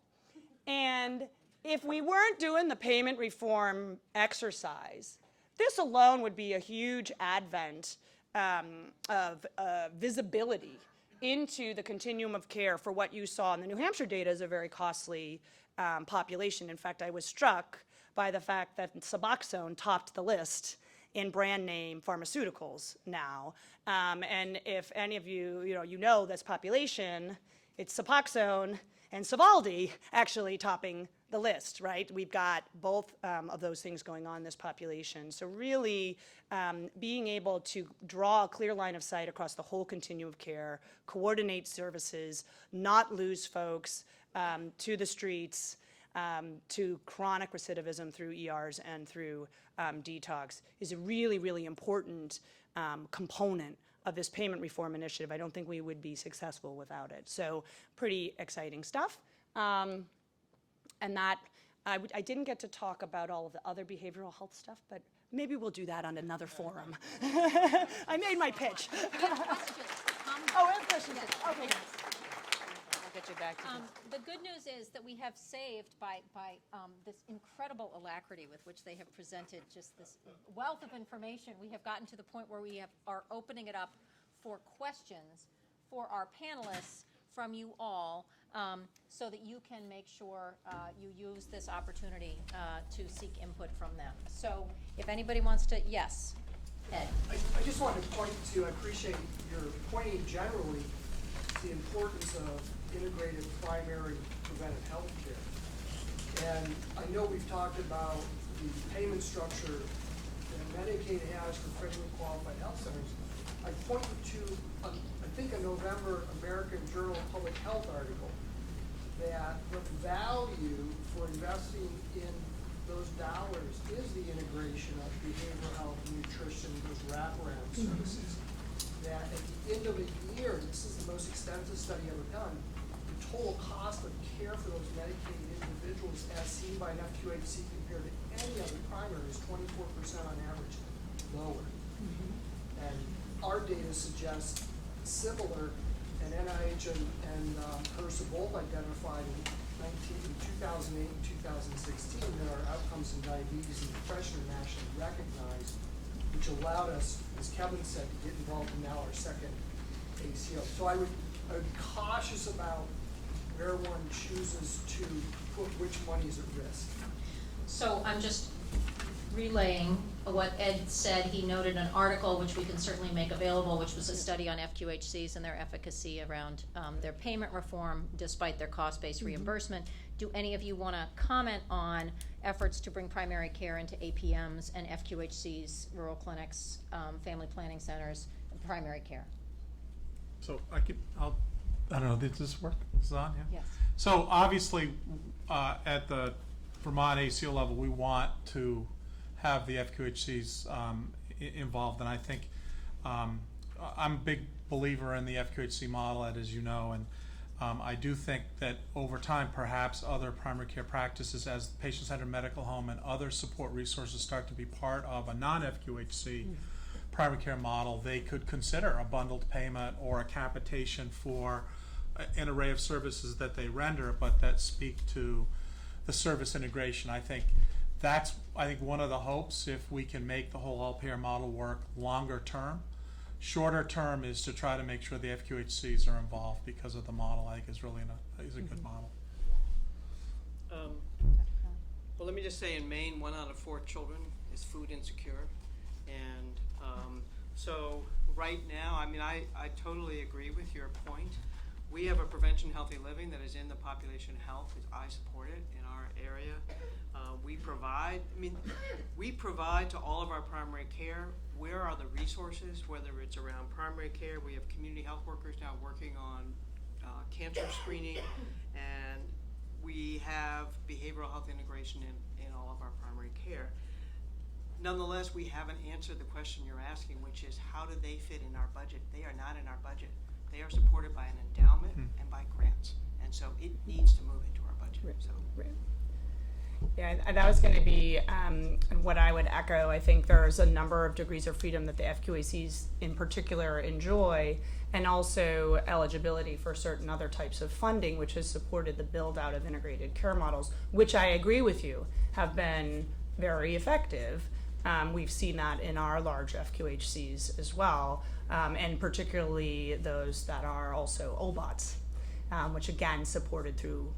[SPEAKER 6] And if we weren't doing the payment reform exercise, this alone would be a huge advent of visibility into the continuum of care for what you saw in the New Hampshire data is a very costly population. In fact, I was struck by the fact that Suboxone topped the list in brand name pharmaceuticals now. And if any of you know this population, it's Suboxone and Sovaldi actually topping the list, right? We've got both of those things going on in this population. So really being able to draw a clear line of sight across the whole continuum of care, coordinate services, not lose folks to the streets, to chronic recidivism through ERs and through detox is a really, really important component of this payment reform initiative. I don't think we would be successful without it. So pretty exciting stuff. And that, I didn't get to talk about all of the other behavioral health stuff, but maybe we'll do that on another forum. I made my pitch. Oh, and questions. Okay.
[SPEAKER 2] I'll get you back to
[SPEAKER 1] The good news is that we have saved by this incredible alacrity with which they have presented just this wealth of information. We have gotten to the point where we are opening it up for questions for our panelists from you all, so that you can make sure you use this opportunity to seek input from them. So if anybody wants to, yes, Ed.
[SPEAKER 7] I just wanted to point to, I appreciate your pointing generally to the importance of integrated primary preventive health care. And I know we've talked about the payment structure that Medicaid has for federally qualified health centers. I point you to, I think, a November American Journal of Public Health article that the value for investing in those dollars is the integration of behavioral health, nutrition, those wraparound services. That at the end of a year, this is the most extensive study ever done, the total cost of care for those Medicaid individuals as seen by an FQHC compared to any other primary is 24% on average lower. And our data suggests similar, and NIH and HRSA both identified in 2008 and 2016 that our outcomes in diabetes and depression are nationally recognized, which allowed us, as Kevin said, to get involved in now our second ACO. So I would be cautious about where one chooses to put which money is at risk.
[SPEAKER 1] So I'm just relaying what Ed said. He noted an article which we can certainly make available, which was a study on FQHCs and their efficacy around their payment reform despite their cost-based reimbursement. Do any of you want to comment on efforts to bring primary care into APMs and FQHCs, rural clinics, family planning centers, and primary care?
[SPEAKER 5] So I don't know, did this work? Is it on? Yeah?
[SPEAKER 1] Yes.
[SPEAKER 5] So obviously, at the Vermont ACO level, we want to have the FQHCs involved, and I think I'm a big believer in the FQHC model, as you know, and I do think that over time, perhaps other primary care practices, as the patient-centered medical home and other support resources start to be part of a non-FQHC primary care model, they could consider a bundled payment or a capitation for an array of services that they render, but that speak to the service integration. I think that's one of the hopes, if we can make the whole all-payer model work longer term. Shorter term is to try to make sure the FQHCs are involved because of the model. I think is really is a good model.
[SPEAKER 8] Well, let me just say, in Maine, 1 out of 4 children is food insecure, and so right now, I mean, I totally agree with your point. We have a prevention healthy living that is in the population health. I support it in our area. We provide to all of our primary care. Where are the resources, whether it's around primary care? We have community health workers now working on cancer screening, and we have behavioral health integration in all of our primary care. Nonetheless, we haven't answered the question you're asking, which is how do they fit in our budget? They are not in our budget. They are supported by an endowment and by grants, and so it needs to move into our budget. So.
[SPEAKER 6] Yeah, and that was going to be what I would echo. I think there's a number of degrees of freedom that the FQACs in particular enjoy, and also eligibility for certain other types of funding, which has supported the build out of integrated care models, which I agree with you have been very effective. We've seen that in our large FQHCs as well, and particularly those that are also OBOTs, which again supported through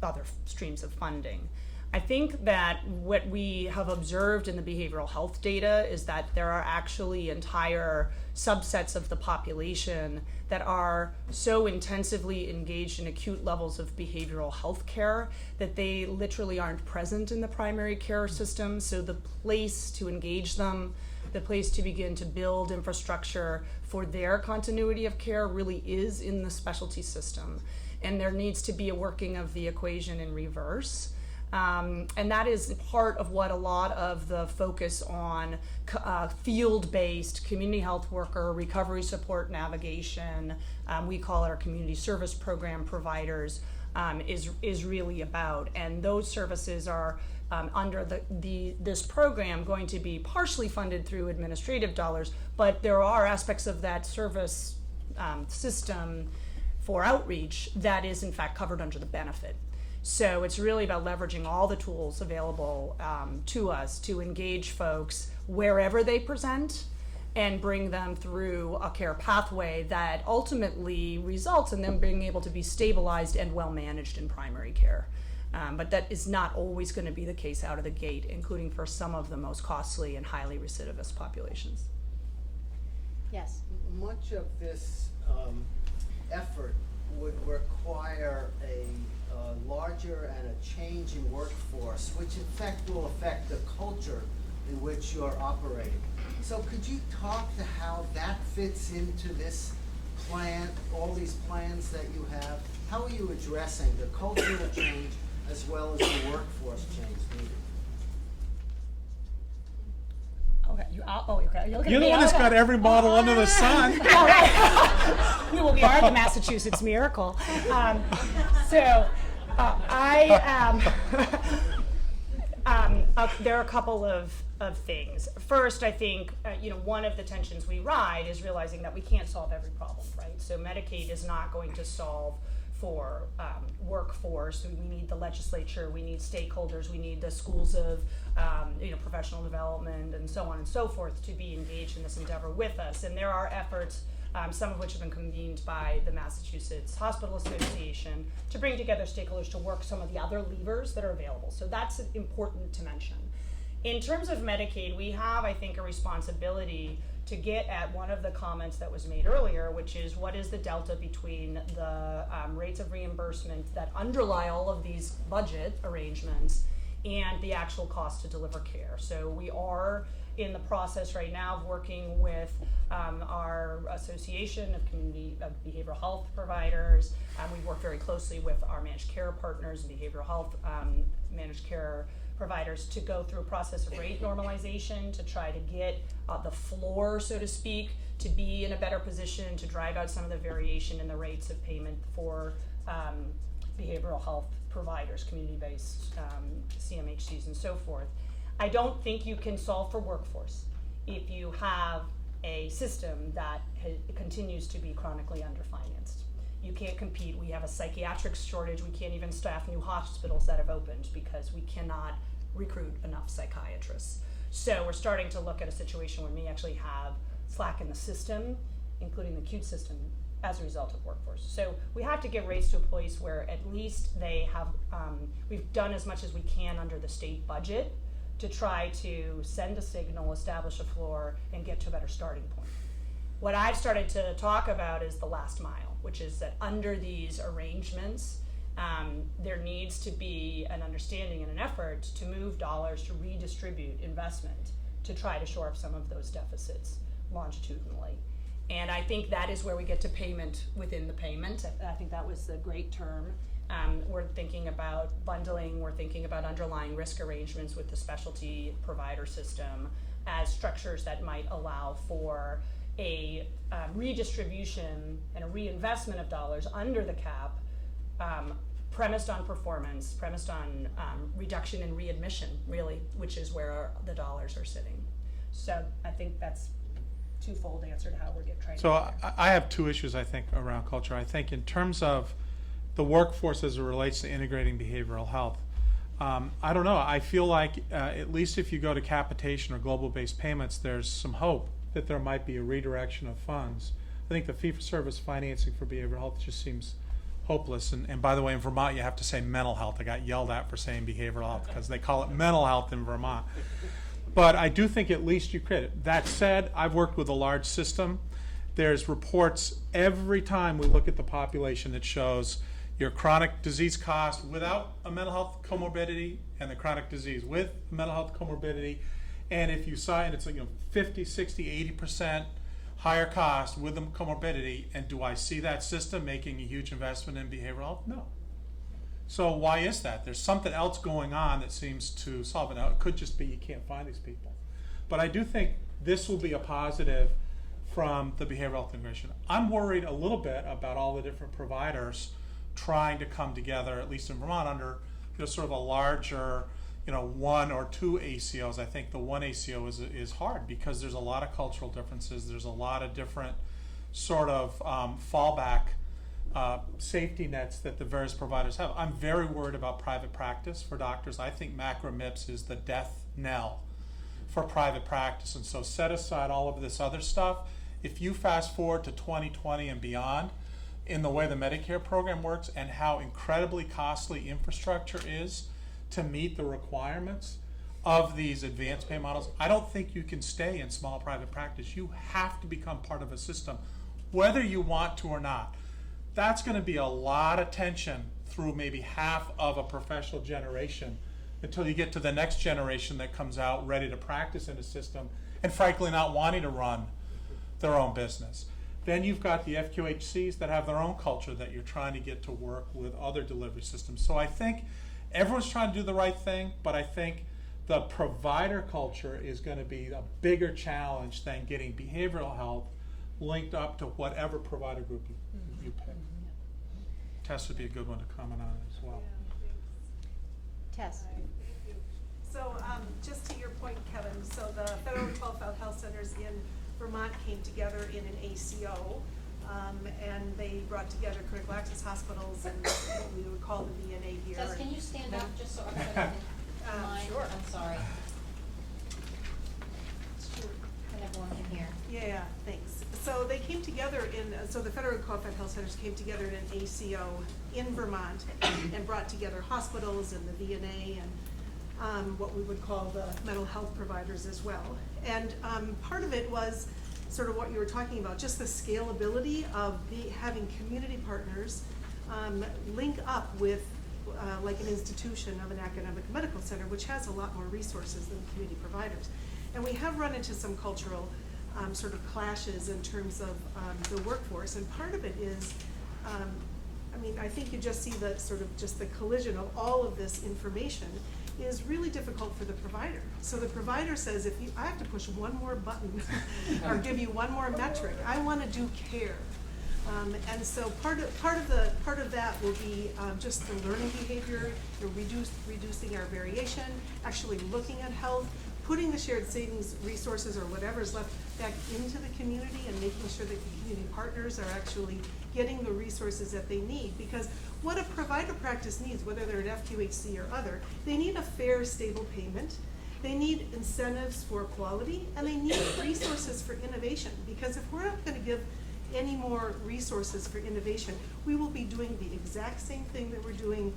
[SPEAKER 6] other streams of funding. I think that what we have observed in the behavioral health data is that there are actually entire subsets of the population that are so intensively engaged in acute levels of behavioral health care that they literally aren't present in the primary care system. So the place to engage them, the place to begin to build infrastructure for their continuity of care really is in the specialty system. And there needs to be a working of the equation in reverse. And that is part of what a lot of the focus on field-based community health worker, recovery support navigation, we call it our community service program providers, is really about. And those services are under this program going to be partially funded through administrative dollars, but there are aspects of that service system for outreach that is in fact covered under the benefit. So it's really about leveraging all the tools available to us to engage folks wherever they present and bring them through a care pathway that ultimately results in them being able to be stabilized and well managed in primary care. But that is not always going to be the case out of the gate, including for some of the most costly and highly recidivist populations.
[SPEAKER 1] Yes.
[SPEAKER 9] Much of this effort would require a larger and a change in workforce, which in fact will affect the culture in which you're operating. So could you talk to how that fits into this plan, all these plans that you have? How are you addressing the cultural change as well as the workforce change needed?
[SPEAKER 5] You're the one that's got every model under the sun.
[SPEAKER 6] We are the Massachusetts miracle. There are a couple of things. First, I think one of the tensions we ride is realizing that we can't solve every problem, right? So Medicaid is not going to solve for workforce. We need the legislature, we need stakeholders, we need the schools of professional development and so on and so forth to be engaged in this endeavor with us. And there are efforts, some of which have been convened by the Massachusetts Hospital Association, to bring together stakeholders to work some of the other levers that are available. So that's important to mention. In terms of Medicaid, we have, I think, a responsibility to get at one of the comments that was made earlier, which is what is the delta between the rates of reimbursement that underlie all of these budget arrangements and the actual cost to deliver care. So we are in the process right now of working with our Association of Community Behavioral Health Providers. We work very closely with our managed care partners and behavioral health managed care providers to go through a process of rate normalization to try to get the floor, so to speak, to be in a better position to drive out some of the variation in the rates of payment for behavioral health providers, community-based CMHCs and so forth. I don't think you can solve for workforce if you have a system that continues to be chronically underfinanced. You can't compete. We have a psychiatric shortage. We can't even staff new hospitals that have opened because we cannot recruit enough psychiatrists. So we're starting to look at a situation where we actually have slack in the system, including the acute system, as a result of workforce. So we have to get rates to a place where at least they have, we've done as much as we can under the state budget to try to send a signal, establish a floor, and get to a better starting point. What I've started to talk about is the last mile, which is that under these arrangements, there needs to be an understanding and an effort to move dollars to redistribute investment to try to shore up some of those deficits longitudinally. And I think that is where we get to payment within the payment. I think that was a great term. We're thinking about bundling, we're thinking about underlying risk arrangements with the specialty provider system as structures that might allow for a redistribution and a reinvestment of dollars under the cap premised on performance, premised on reduction in readmission, really, which is where the dollars are sitting. So I think that's twofold answer to how we're trying to
[SPEAKER 5] So
[SPEAKER 6] get there.
[SPEAKER 5] I have two issues, I think, around culture. I think in terms of the workforce as it relates to integrating behavioral health, I don't know. I feel like at least if you go to capitation or global-based payments, there's some hope that there might be a redirection of funds. I think the fee-for-service financing for behavioral health just seems hopeless. And by the way, in Vermont, you have to say mental health. I got yelled at for saying behavioral health because they call it mental health in Vermont. But I do think at least you credit. That said, I've worked with a large system. There's reports every time we look at the population that shows your chronic disease cost without a mental health comorbidity and the chronic disease with mental health comorbidity. And if you saw it, it's like 50, 60, 80% higher cost with the comorbidity. And do I see that system making a huge investment in behavioral health? No. So why is that? There's something else going on that seems to solve it. Now, it could just be you can't find these people. But I do think this will be a positive from the behavioral health integration. I'm worried a little bit about all the different providers trying to come together, at least in Vermont, under sort of a larger, one or two ACOs. I think the one ACO is hard because there's a lot of cultural differences. There's a lot of different sort of fallback safety nets that the various providers have. I'm very worried about private practice for doctors. I think macro MIPS is the death knell for private practice. And so set aside all of this other stuff. If you fast forward to 2020 and beyond, in the way the Medicare program works and how incredibly costly infrastructure is to meet the requirements of these advanced pay models, I don't think you can stay in small private practice. You have to become part of a system, whether you want to or not. That's going to be a lot of tension through maybe half of a professional generation until you get to the next generation that comes out ready to practice in a system and frankly not wanting to run their own business. Then you've got the FQHCs that have their own culture that you're trying to get to work with other delivery systems. So I think everyone's trying to do the right thing, but I think the provider culture is going to be a bigger challenge than getting behavioral health linked up to whatever provider group you pick. Tess would be a good one to comment on it as well.
[SPEAKER 1] Tess.
[SPEAKER 10] So just to your point, Kevin, so the Federal 12 Health Centers in Vermont came together in an ACO, and they brought together critical access hospitals and what we would call the VNA here.
[SPEAKER 1] Tess, can you stand up just so everybody can mind?
[SPEAKER 10] Sure.
[SPEAKER 1] I'm sorry. And everyone can hear.
[SPEAKER 10] Yeah, thanks. So they came together so the Federal Qualified Health Centers came together in an ACO in Vermont and brought together hospitals and the VNA and what we would call the mental health providers as well. And part of it was sort of what you were talking about, just the scalability of having community partners link up with like an institution of an academic medical center, which has a lot more resources than community providers. And we have run into some cultural sort of clashes in terms of the workforce, and part of it is, I think you just see the sort of just the collision of all of this information is really difficult for the provider. So the provider says, I have to push one more button or give you one more metric, I want to do care. And so part of that will be just the learning behavior, reducing our variation, actually looking at health, putting the shared savings resources or whatever's left back into the community and making sure that the community partners are actually getting the resources that they need. Because what a provider practice needs, whether they're an FQHC or other, they need a fair, stable payment. They need incentives for quality, and they need resources for innovation. Because if we're not going to give any more resources for innovation, we will be doing the exact same thing that we're doing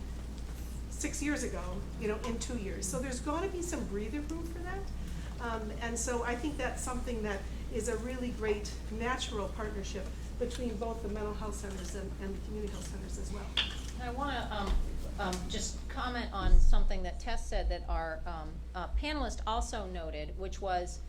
[SPEAKER 10] 6 years ago, in 2 years. So there's got to be some breather room for that. And so I think that's something that is a really great natural partnership between both the mental health centers and the community health centers as well.
[SPEAKER 1] I want to just comment on something that Tess said that our panelist also noted, which was,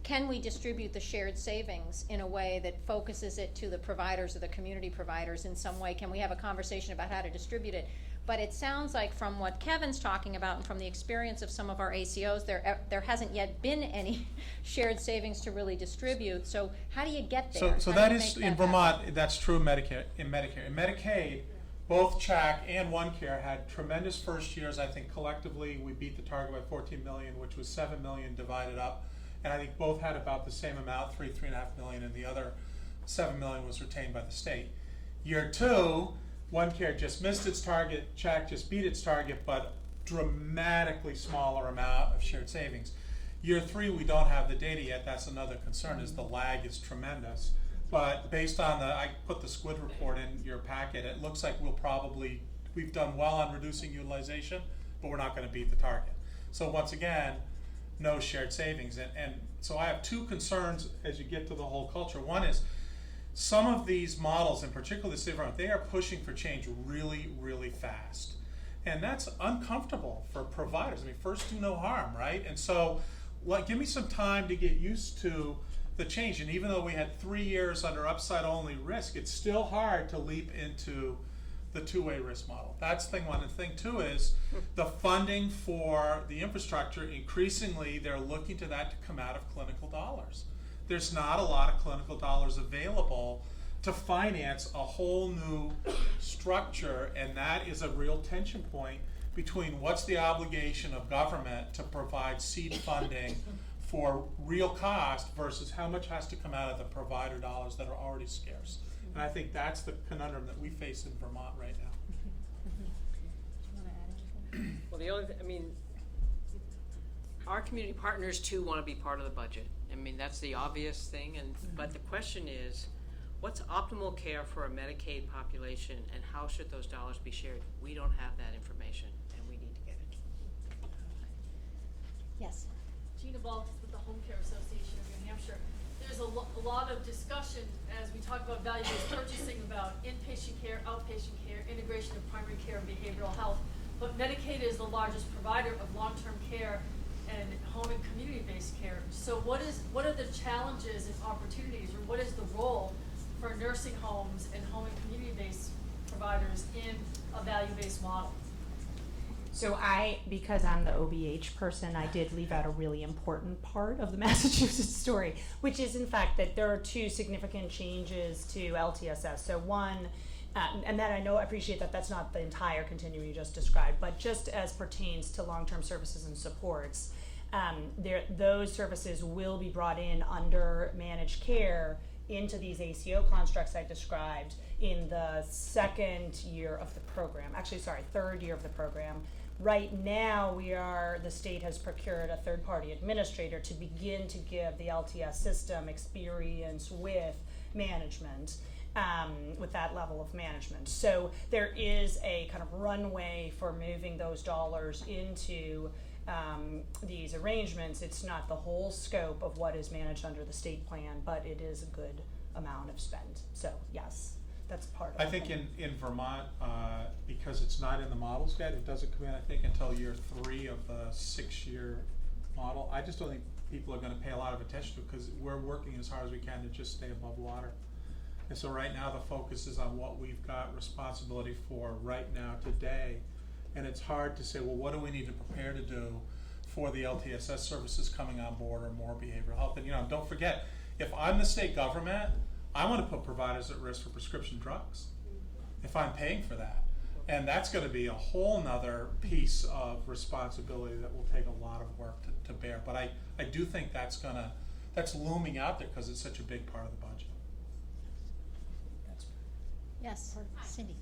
[SPEAKER 1] can we distribute the shared savings in a way that focuses it to the providers or the community providers in some way? Can we have a conversation about how to distribute it? But it sounds like from what Kevin's talking about and from the experience of some of our ACOs, there hasn't yet been any shared savings to really distribute. So how do you get there?
[SPEAKER 5] So that is, in Vermont, that's true in Medicare. In Medicaid, both CHAC and OneCare had tremendous first years. I think collectively we beat the target by 14 million, which was 7 million divided up. And I think both had about the same amount, 3.5 million, and the other 7 million was retained by the state. Year 2, OneCare just missed its target, CHAC just beat its target, but dramatically smaller amount of shared savings. Year 3, we don't have the data yet. That's another concern, is the lag is tremendous. But based on I put the squid report in your packet, it looks like we've done well on reducing utilization, but we're not gonna beat the target. So once again, no shared savings. And so I have two concerns as you get to the whole culture. One is, some of these models, in particular the state of Vermont, they are pushing for change really, really fast. And that's uncomfortable for providers. I mean, first do no harm, right? And so, give me some time to get used to the change. And even though we had 3 years under upside only risk, it's still hard to leap into the two-way risk model. That's thing one. And thing two is the funding for the infrastructure, increasingly they're looking to that to come out of clinical dollars. There's not a lot of clinical dollars available to finance a whole new structure, and that is a real tension point between what's the obligation of government to provide seed funding for real cost versus how much has to come out of the provider dollars that are already scarce. And I think that's the conundrum that we face in Vermont right now.
[SPEAKER 8] Well, the only, our community partners too want to be part of the budget. I mean, that's the obvious thing, but the question is, what's optimal care for a Medicaid population, and how should those dollars be shared? We don't have that information, and we need to get it.
[SPEAKER 1] Yes.
[SPEAKER 11] Gina Balks with the Home Care Association of New Hampshire. There's a lot of discussion as we talk about value-based purchasing about inpatient care, outpatient care, integration of primary care and behavioral health. But Medicaid is the largest provider of long-term care and home and community-based care. So what are the challenges and opportunities, or what is the role for nursing homes and home and community-based providers in a value-based model?
[SPEAKER 6] So because I'm the OBH person, I did leave out a really important part of the Massachusetts story, which is in fact that there are two significant changes to LTSS. So one, and then I appreciate that that's not the entire continuum you just described, but just as pertains to long-term services and supports, those services will be brought in under managed care into these ACO constructs I described in the third year of the program. Right now, the state has procured a third-party administrator to begin to give the LTS system experience with management, with that level of management. So there is a kind of runway for moving those dollars into these arrangements. It's not the whole scope of what is managed under the state plan, but it is a good amount of spend. So yes, that's part of it.
[SPEAKER 5] I think in Vermont, because it's not in the models yet, it doesn't come in, I think, until year 3 of the 6-year model. I just don't think people are gonna pay a lot of attention to it because we're working as hard as we can to just stay above water. And so right now the focus is on what we've got responsibility for right now today. And it's hard to say, well, what do we need to prepare to do for the LTSS services coming on board or more behavioral health? And don't forget, if I'm the state government, I want to put providers at risk for prescription drugs if I'm paying for that. And that's going to be a whole nother piece of responsibility that will take a lot of work to bear. But I do think that's looming out there because it's such a big part of the budget.
[SPEAKER 1] Yes, Cindy.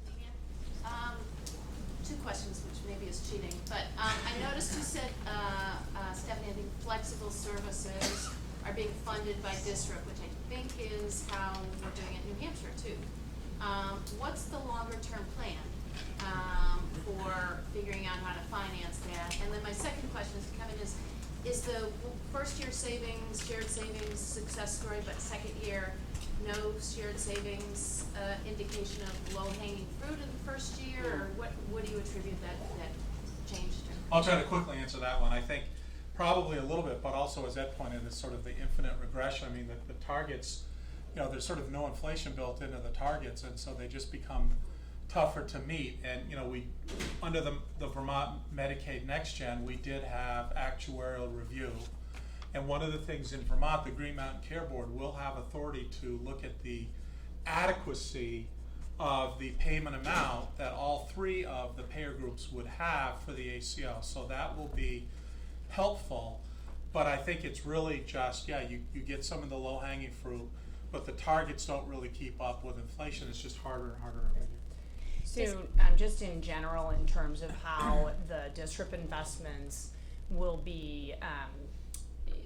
[SPEAKER 3] Two questions, which maybe is cheating, but I noticed you said, Stephanie, I think flexible services are being funded by district, which I think is how we're doing it in New Hampshire too. What's the longer term plan for figuring out how to finance that? And then my second question to Kevin is the first year savings, shared savings success story, but second year no shared savings indication of low hanging fruit in the first year, or what do you attribute that change to?
[SPEAKER 5] I'll try to quickly answer that one. I think probably a little bit, but also as Ed pointed, it's sort of the infinite regression. I mean, the targets, there's sort of no inflation built into the targets, and so they just become tougher to meet. And we, under the Vermont Medicaid Next Gen, we did have actuarial review. And one of the things in Vermont, the Green Mountain Care Board will have authority to look at the adequacy of the payment amount that all three of the payer groups would have for the ACO. So that will be helpful, but I think it's really just, yeah, you get some of the low-hanging fruit, but the targets don't really keep up with inflation. It's just harder and harder every year.
[SPEAKER 6] So, just in general, in terms of how the district investments will be,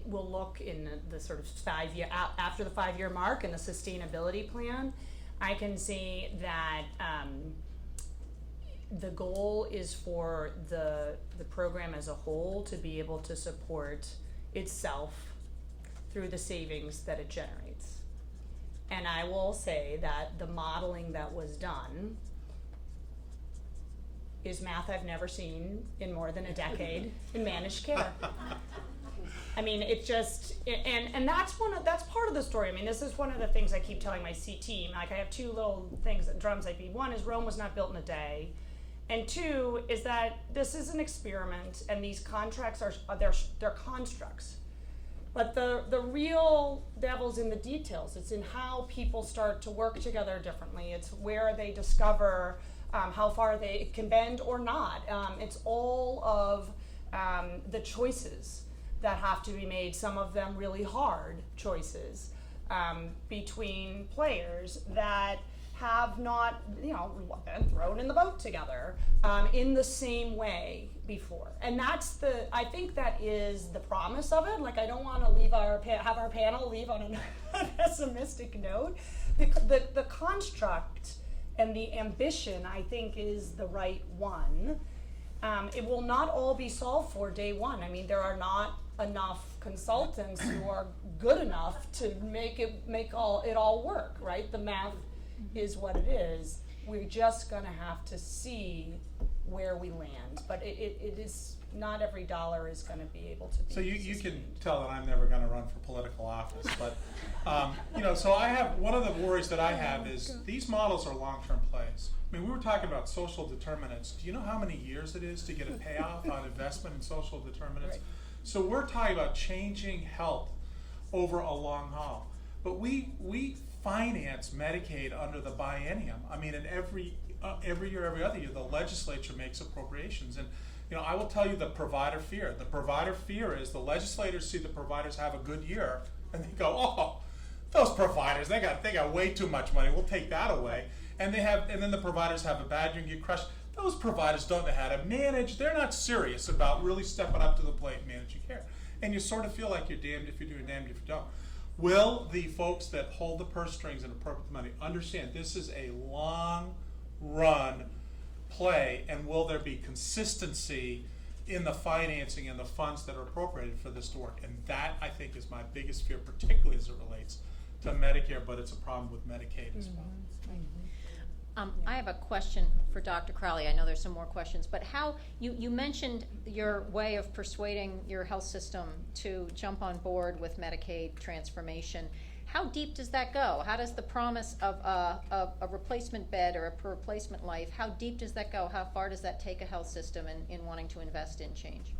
[SPEAKER 6] will look in the sort of 5 year, after the 5 year mark in the sustainability plan, I can see that the goal is for the program as a whole to be able to support itself through the savings that it generates. And I will say that the modeling that was done is math I've never seen in more than a decade in managed care. I mean, it just, and that's part of the story. I mean, this is one of the things I keep telling my team. Like, I have two little things, drums I beat. One is Rome was not built in a day. And two is that this is an experiment, and these contracts they're constructs. But the real devil's in the details. It's in how people start to work together differently. It's where they discover how far they can bend or not. It's all of the choices that have to be made, some of them really hard choices, between players that have not, been thrown in the boat together in the same way before. And I think that is the promise of it. Like, I don't want to have our panel leave on a pessimistic note. The construct and the ambition, I think, is the right one. It will not all be solved for day one. I mean, there are not enough consultants who are good enough to make it all work, right? The math is what it is. We're just going to have to see where we land. But it is not every dollar is going to be able to be.
[SPEAKER 5] So you can tell that I'm never going to run for political office, but so I have, one of the worries that I have is these models are long-term plays. I mean, we were talking about social determinants. Do you know how many years it is to get a payoff on investment in social determinants? Right. So we're talking about changing health over a long haul. But we finance Medicaid under the biennium. I mean, in every year, every other year, the legislature makes appropriations. And I will tell you the provider fear. The provider fear is the legislators see the providers have a good year, and they go, oh, those providers, they got way too much money. We'll take that away. And then the providers have a bad year and get crushed. Those providers don't know how to manage. They're not serious about really stepping up to the plate and managing care. And you sort of feel like you're damned if you do and damned if you don't. Will the folks that hold the purse strings and appropriate money understand this is a long run play, and will there be consistency in the financing and the funds that are appropriated for this to work? And that, I think, is my biggest fear, particularly as it relates to Medicare, but it's a problem with Medicaid as well.
[SPEAKER 1] I have a question for Dr. Crowley. I know there's some more questions, but how, you mentioned your way of persuading your health system to jump on board with Medicaid transformation. How deep does that go? How does the promise of a replacement bed or a replacement life, how deep does that go? How far does that take a health system in wanting to invest in change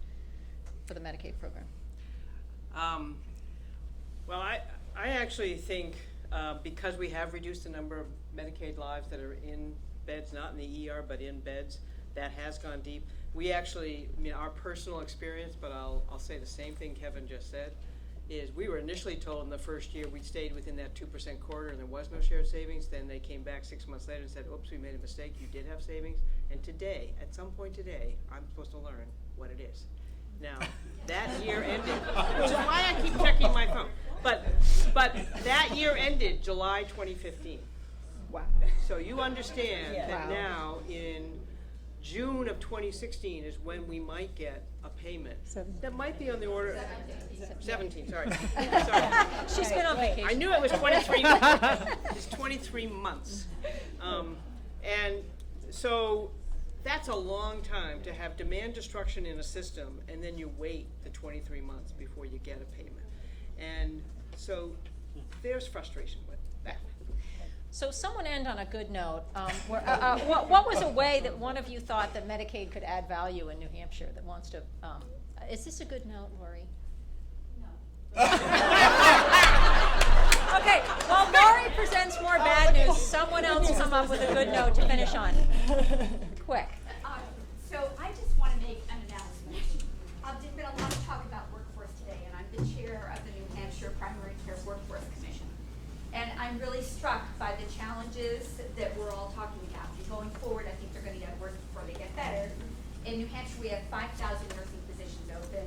[SPEAKER 1] for the Medicaid program?
[SPEAKER 8] Well, I actually think because we have reduced the number of Medicaid lives that are in beds, not in the ER, but in beds, that has gone deep. We actually, our personal experience, but I'll say the same thing Kevin just said, is we were initially told in the first year we stayed within that 2% corridor and there was no shared savings. Then they came back 6 months later and said, oops, we made a mistake, you did have savings. And today, at some point today, I'm supposed to learn what it is. Now, that year ended, which is why I keep checking my phone. But that year ended July 2015.
[SPEAKER 6] Wow.
[SPEAKER 8] So you understand that now in June of 2016 is when we might get a payment. That might be on the order of 17, sorry.
[SPEAKER 1] She's been on vacation.
[SPEAKER 8] I knew it was 23 months. It's 23 months. And so that's a long time to have demand destruction in a system, and then you wait the 23 months before you get a payment. And so there's frustration with that.
[SPEAKER 1] So someone end on a good note. What was a way that one of you thought that Medicaid could add value in New Hampshire that wants to, is this a good note, Lori? No. Okay, while Lori presents more bad news, someone else come up with a good note to finish on. Quick.
[SPEAKER 12] So I just want to make an announcement. There's been a lot of talk about workforce today, and I'm the chair of the New Hampshire Primary Care Workforce Commission. And I'm really struck by the challenges that we're all talking about. And going forward, I think they're going to get worse before they get better. In New Hampshire, we have 5,000 nursing positions open.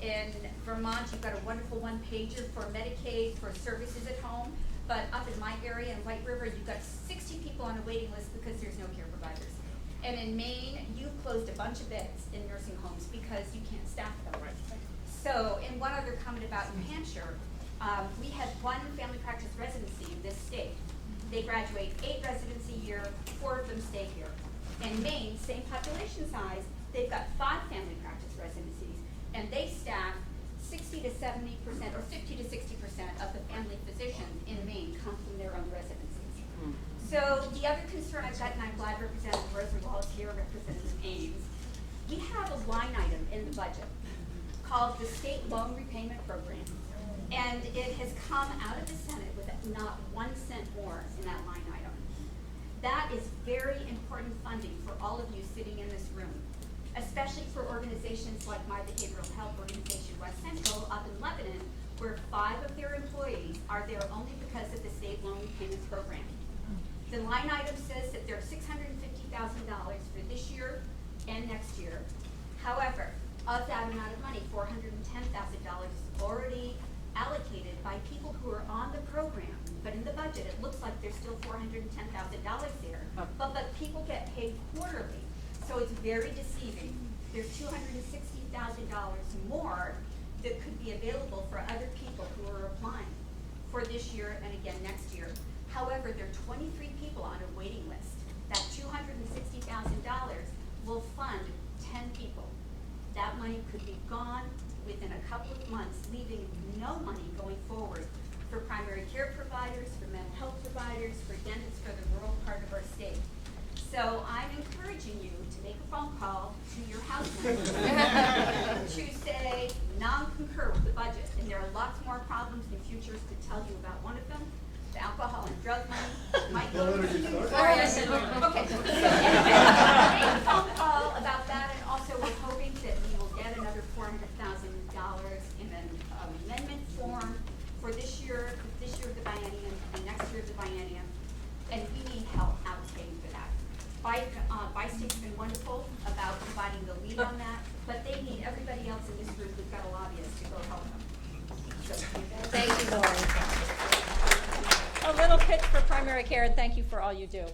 [SPEAKER 12] In Vermont, you've got a wonderful one-pager for Medicaid, for services at home. But up in my area in White River, you've got 60 people on a waiting list because there's no care providers. And in Maine, you've closed a bunch of beds in nursing homes because you can't staff them. So, and one other comment about New Hampshire, we had one family practice residency in this state. They graduate 8 residents a year, 4 of them stay here. In Maine, same population size, they've got 5 family practice residencies, and they staff 60 to 70%, or 50 to 60% of the family physicians in Maine come from their own residencies. So the other concern I've got, and I'm glad Representative Rosenwald is here, Representative Ames, we have a line item in the budget called the State Loan Repayment Program. And it has come out of the Senate with not 1 cent more in that line item. That is very important funding for all of you sitting in this room, especially for organizations like my behavioral health organization, West Central, up in Lebanon, where 5 of their employees are there only because of the State Loan Repayment Program. The line item says that there are $650,000 for this year and next year. However, of that amount of money, $410,000 is already allocated by people who are on the program. But in the budget, it looks like there's still $410,000 there. But people get paid quarterly, so it's very deceiving. There's $260,000 more that could be available for other people who are applying for this year and again next year. However, there are 23 people on a waiting list. That $260,000 will fund 10 people. That money could be gone within a couple of months, leaving no money going forward for primary care providers, for mental health providers, for dentists, for the rural part of our state. So I'm encouraging you to make a phone call to your house member to say non-concur with the budget. And there are lots more problems and futures to tell you about. One of them, the alcohol and drug money might go to you. Okay. So anyway, make a phone call about that, and also we're hoping that we will get another $400,000 in an amendment form for this year the biennium, and next year the biennium, and we need help allocating for that. Bi-State's been wonderful about providing the lead on that, but they need everybody else in this group. We've got a lobbyist to go help them. So,
[SPEAKER 1] Thank you, Lori. A little pitch for primary care, and thank you for all you do.